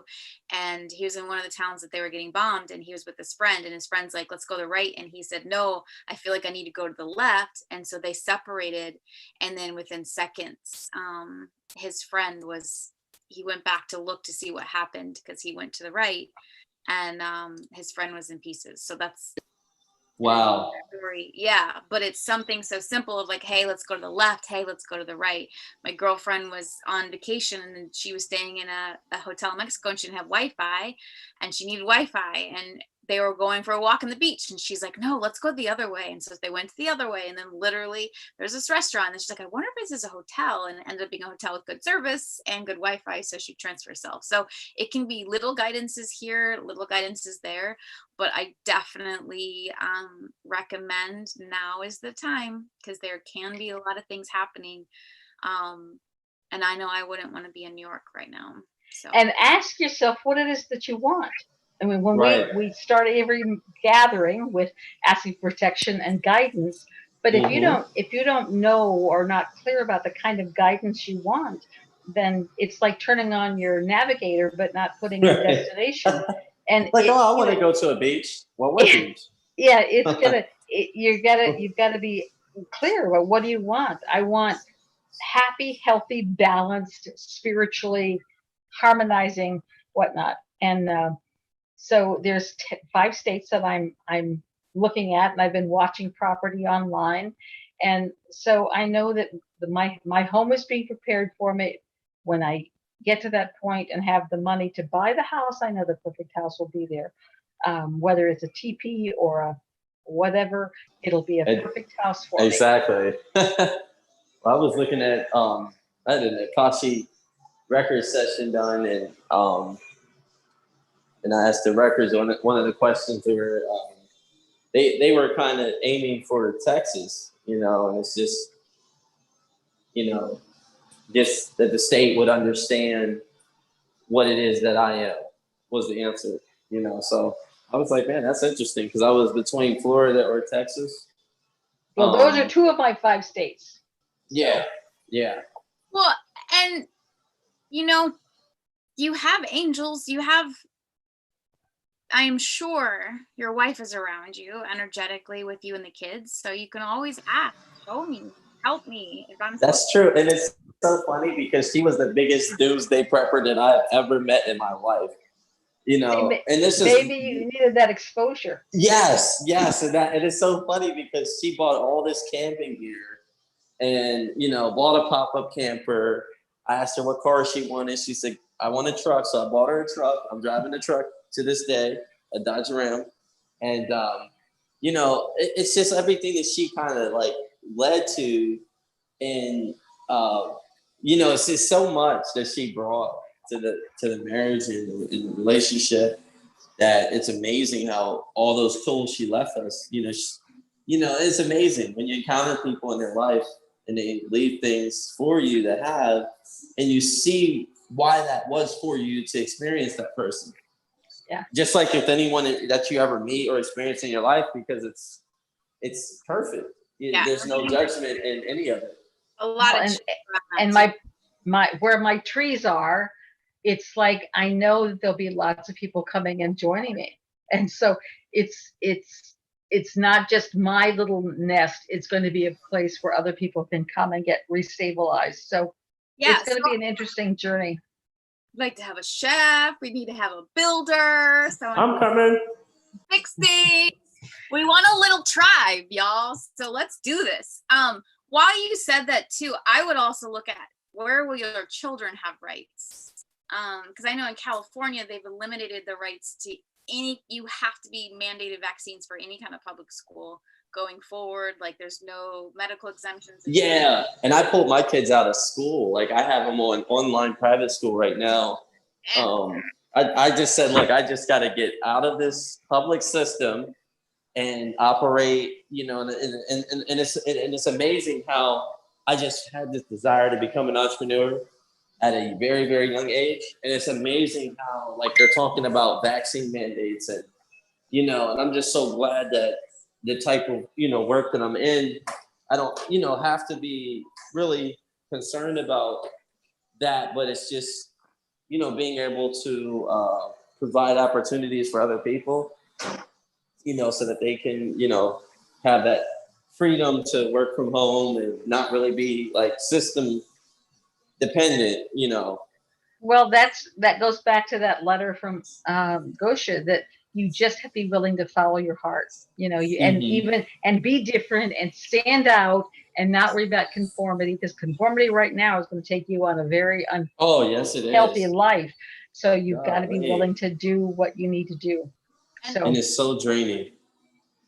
and he was in one of the towns that they were getting bombed, and he was with his friend, and his friend's like, let's go to the right. And he said, no, I feel like I need to go to the left. And so they separated. And then within seconds, his friend he went back to look to see what happened because he went to the right, and his friend was in pieces. So that's Wow. story. Yeah, but it's something so simple of like, hey, let's go to the left. Hey, let's go to the right. My girlfriend was on vacation, and she was staying in a hotel in Mexico, and she didn't have Wi-Fi, and she needed Wi-Fi. And they were going for a walk on the beach, and she's like, no, let's go the other way. And so they went the other way, and then literally there's this restaurant, and she's like, I wonder if this is a hotel, and it ended up being a hotel with good service and good Wi-Fi, so she transferred herself. So it can be little guidances here, little guidances there, but I definitely recommend now is the time, because there can be a lot of things happening, and I know I wouldn't want to be in New York right now. So And ask yourself what it is that you want. I mean, when Right. we start every gathering with asking for protection and guidance, but if you don't know or not clear about the kind of guidance you want, then it's like turning on your navigator but not putting in Right. destination. And Like, it- oh, I you want to know, go to a beach. Well, what beach? yeah, you've got to be clear about what do you want. I want happy, healthy, balanced, spiritually harmonizing, whatnot. And so there's 5 states that I'm looking at, and I've been watching property online, and so I know that my home is being prepared for me. When I get to that point and have the money to buy the house, I know the perfect house will be there. Whether it's a TP or a whatever, it'll be a perfect house for me. Exactly. I was looking at I had an Akashi record session done, and I asked the records one of the questions. They were kind of aiming for Texas, and it's just just that the state would understand what it is that I am was the answer, So I was like, man, that's interesting, because I was between Florida or Texas. Well, those are 2 of my 5 states. Yeah. well, and you have angels, I'm sure your wife is around you energetically with you and the kids, so you can always ask, show me, help me if I'm That's true. And it's so funny because she was the biggest doomsday prepper that I've ever met in my life. And this is maybe you needed that exposure. Yes. And it is so funny because she bought all this camping gear and, bought a pop-up camper. I asked her what car she wanted. She said, I want a truck. So I bought her a truck. I'm driving the truck to this day, a Dodge Ram. And, it's just everything that she kind of like led to. And, it's just so much that she brought to the marriage and the relationship that it's amazing how all those tools she left us, it's amazing when you encounter people in their life and they leave things for you to have, and you see why that was for you to experience that person. Yeah. Just like with anyone that you ever meet or experience in your life, because it's perfect. Yeah. There's no judgment in any of it. a lot Well, of and my where my trees are, it's like I know that there'll be lots of people coming and joining me, and so it's not just my little nest. It's going to be a place where other people can come and get restabilized. So it's going to be an interesting journey. We'd like to have a chef. We need to have a builder. I'm coming. Fix things. We want a little tribe, y'all. So let's do this. While you said that too, I would also look at where will your children have rights? Because I know in California they've eliminated the rights to you have to be mandated vaccines for any kind of public school going forward. Like there's no medical exemptions. Yeah, and I pulled my kids out of school. Like I have them on online private school right now. I just said, look, I just got to get out of this public system and operate, and it's amazing how I just had this desire to become an entrepreneur at a very, very young age. And it's amazing how like they're talking about vaccine mandates and I'm just so glad that the type of, work that I'm in, I don't, have to be really concerned about that, but it's just, being able to provide opportunities for other people, so that they can, have that freedom to work from home and not really be like system dependent, Well, that goes back to that letter from Gosha that you just have to be willing to follow your heart, and be different and stand out and not worry about conformity, because conformity right now is going to take you on a very yes, it unhealthy is. life. So you've got to be willing to do what you need to do. So And it's so draining.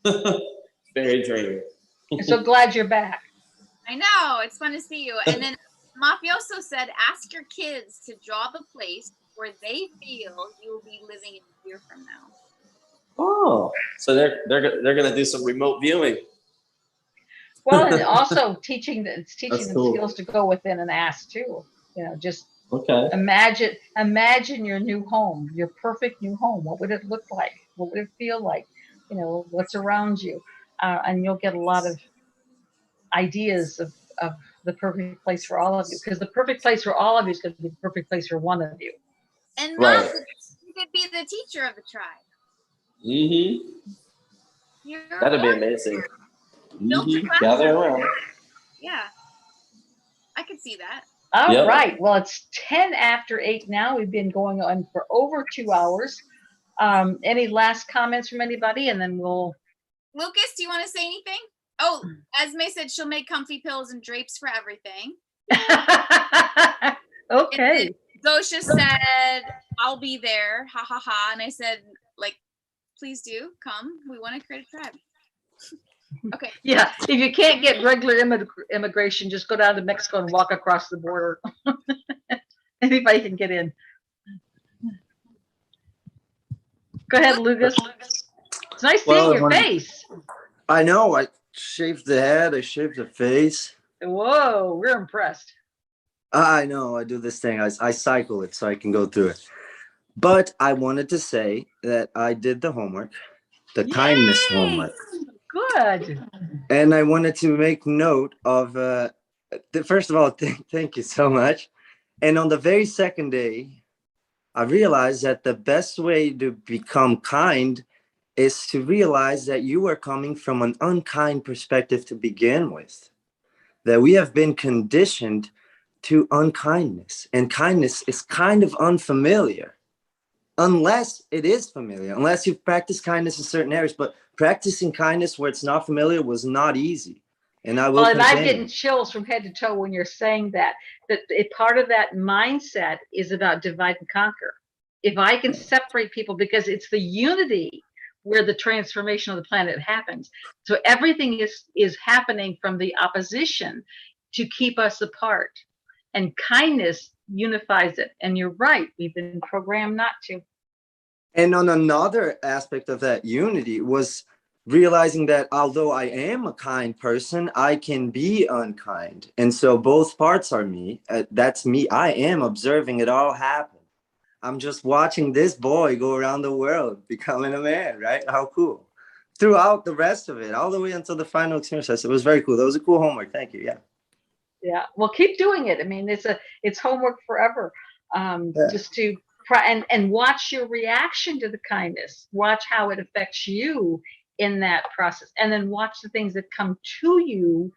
Very draining. I'm so glad you're back. I know, it's fun to see you. And then Mafioso said, ask your kids to draw the place where they feel you will be living in a year from now. Oh, so they're gonna do some remote viewing. Well, and also teaching them cool. skills to go within and ask too. You know, just Okay. imagine your new home, your perfect new home. What would it look like? What would it feel like? You know, what's around you, and you'll get a lot of ideas of the perfect place for all of you. Because the perfect place for all of you is going to be the perfect place for one of you. And Right. Mom, you could be the teacher of the tribe. Mm-hmm. That'd be amazing. Built a classroom. Gather around. Yeah, I could see that. All right. Well, it's 10 after 8 now. We've been going on for over 2 hours. Any last comments from anybody? And then we'll. Lucas, do you want to say anything? Oh, Esme said she'll make comfy pillows and drapes for everything. Okay. Dosha said, I'll be there. Ha ha ha. And I said, like, please do come. We want to create a tribe. Okay. Yeah. If you can't get regular immigration, just go down to Mexico and walk across the border. Anybody can get in. Go ahead, Lucas. It's nice seeing your face. I know. I shaved the head. I shaved the face. Whoa, we're impressed. I know. I do this thing. I cycle it so I can go through it. But I wanted to say that I did the homework, the kindness homework. Good. And I wanted to make note of, first of all, thank you so much. And on the very second day, I realized that the best way to become kind is to realize that you are coming from an unkind perspective to begin with. That we have been conditioned to unkindness, and kindness is kind of unfamiliar. Unless it is familiar, unless you've practiced kindness in certain areas, but practicing kindness where it's not familiar was not easy. And I will Well, and I'm continue. getting chills from head to toe when you're saying that a part of that mindset is about divide and conquer. If I can separate people, because it's the unity where the transformation of the planet happens. So everything is happening from the opposition to keep us apart. And kindness unifies it. And you're right, we've been programmed not to. And on another aspect of that unity was realizing that although I am a kind person, I can be unkind. And so both parts are me. That's me. I am observing it all happen. I'm just watching this boy go around the world becoming a man, right? How cool. Throughout the rest of it, all the way until the final experience. It was very cool. That was a cool homework. Thank you. Yeah. Yeah. Well, keep doing it. I mean, it's homework forever. Just to and watch your reaction to the kindness. Watch how it affects you in that process. And then watch the things that come to you.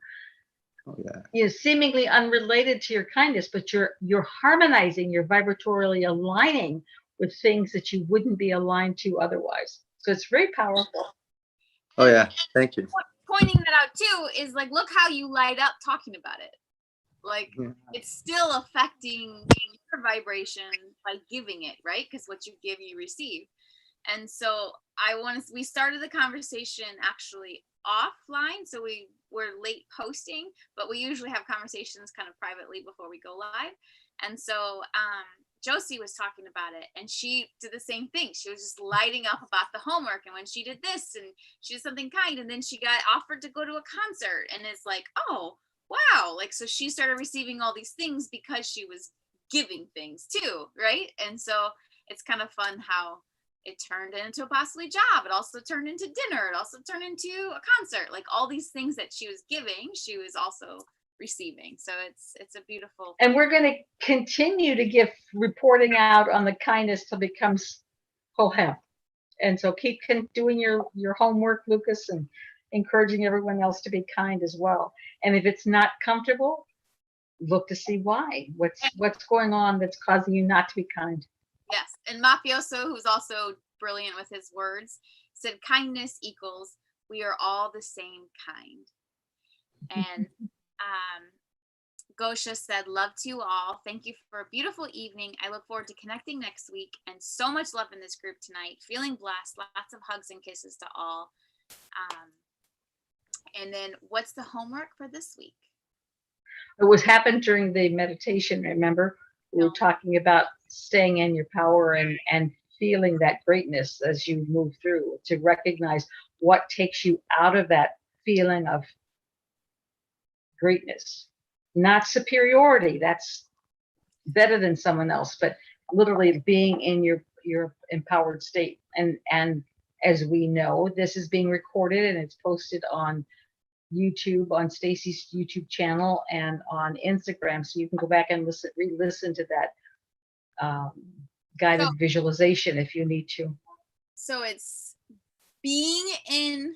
Oh, yeah. You know, seemingly unrelated to your kindness, but you're harmonizing, you're vibratorily aligning with things that you wouldn't be aligned to otherwise. So it's very powerful. Oh yeah, thank you. Pointing that out too is like, look how you light up talking about it. Like it's still affecting your vibration by giving it, right? Because what you give, you receive. And so we started the conversation actually offline. So we were late posting, but we usually have conversations kind of privately before we go live. And so Josie was talking about it and she did the same thing. She was just lighting up about the homework. And when she did this and she did something kind, and then she got offered to go to a concert, and it's like, oh, wow. Like, so she started receiving all these things because she was giving things too, right? And so it's kind of fun how it turned into a possibly job. It also turned into dinner. It also turned into a concert. Like all these things that she was giving, she was also receiving. So it's a beautiful thing. And we're going to continue to give reporting out on the kindness till it becomes whole hemp. And so keep doing your homework, Lucas, and encouraging everyone else to be kind as well. And if it's not comfortable, look to see why. What's going on that's causing you not to be kind. Yes. And Mafioso, who's also brilliant with his words, said kindness equals we are all the same kind. And Gosha said, love to you all. Thank you for a beautiful evening. I look forward to connecting next week, and so much love in this group tonight. Feeling blessed. Lots of hugs and kisses to all. And then what's the homework for this week? It was happened during the meditation, remember? We were talking about staying in your power and feeling that greatness as you move through, to recognize what takes you out of that feeling of greatness. Not superiority, that's better than someone else, but literally being in your empowered state. And as we know, this is being recorded and it's posted on YouTube, on Stacy's YouTube channel, and on Instagram, so you can go back and re-listen to that guided visualization if you need to. So it's being in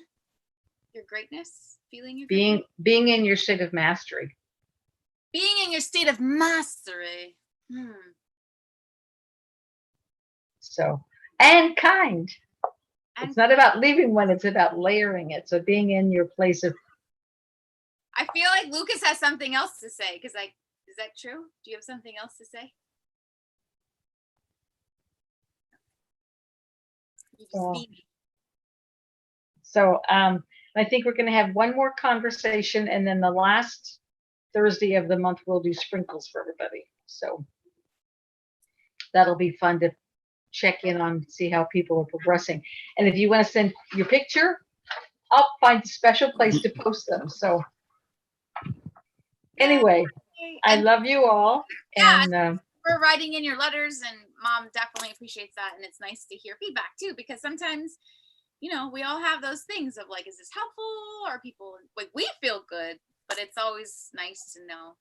your greatness, feeling your being in your state of mastery. Being in your state of mastery. So, and kind. And it's not about leaving one, it's about layering it. So being in your place of. I feel like Lucas has something else to say, because is that true? Do you have something else to say? So I think we're going to have one more conversation, and then the last Thursday of the month we'll do sprinkles for everybody. So that'll be fun to check in on, see how people are progressing. And if you want to send your picture, I'll find a special place to post them. So anyway, I love you all. Yeah, and for writing in your letters, and Mom definitely appreciates that. And it's nice to hear feedback too, because sometimes, you know, we all have those things of like, is this helpful? Or people like, we feel good, but it's always nice to know.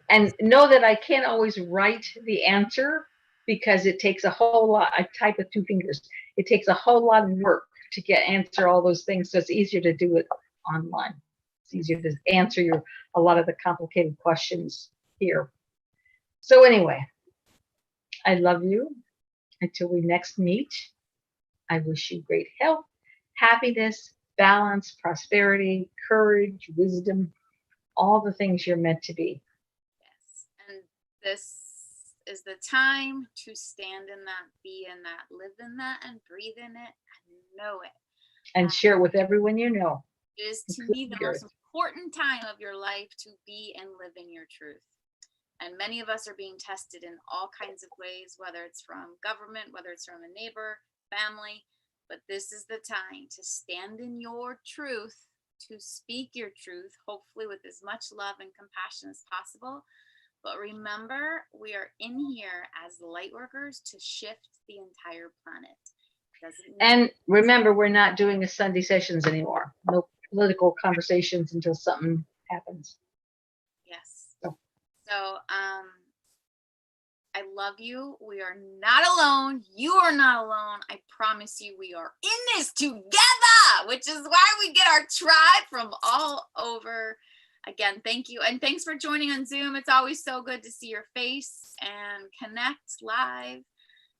And know that I can't always write the answer, because it takes a whole lot. I type with 2 fingers. It takes a whole lot of work to answer all those things. So it's easier to do it online. It's easier to answer a lot of the complicated questions here. So anyway, I love you. Until we next meet, I wish you great health, happiness, balance, prosperity, courage, wisdom, all the things you're meant to be. Yes. And this is the time to stand in that, be in that, live in that, and breathe in it, and know it. And share it with everyone you know. It is, to me, the most important time of your life to be and live in your truth. And many of us are being tested in all kinds of ways, whether it's from government, whether it's from a neighbor, family. But this is the time to stand in your truth, to speak your truth, hopefully with as much love and compassion as possible. But remember, we are in here as light workers to shift the entire planet. And remember, we're not doing the Sunday sessions anymore. No political conversations until something happens. Yes. So I love you. We are not alone. You are not alone. I promise you, we are in this together, which is why we get our tribe from all over. Again, thank you. And thanks for joining on Zoom. It's always so good to see your face and connect live.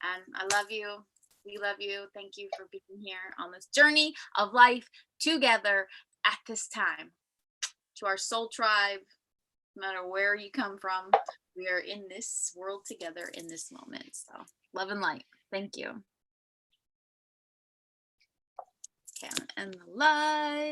And I love you. We love you. Thank you for being here on this journey of life together at this time. To our soul tribe, no matter where you come from, we are in this world together in this moment. So love and light. Thank you. Okay, I'm gonna end the live.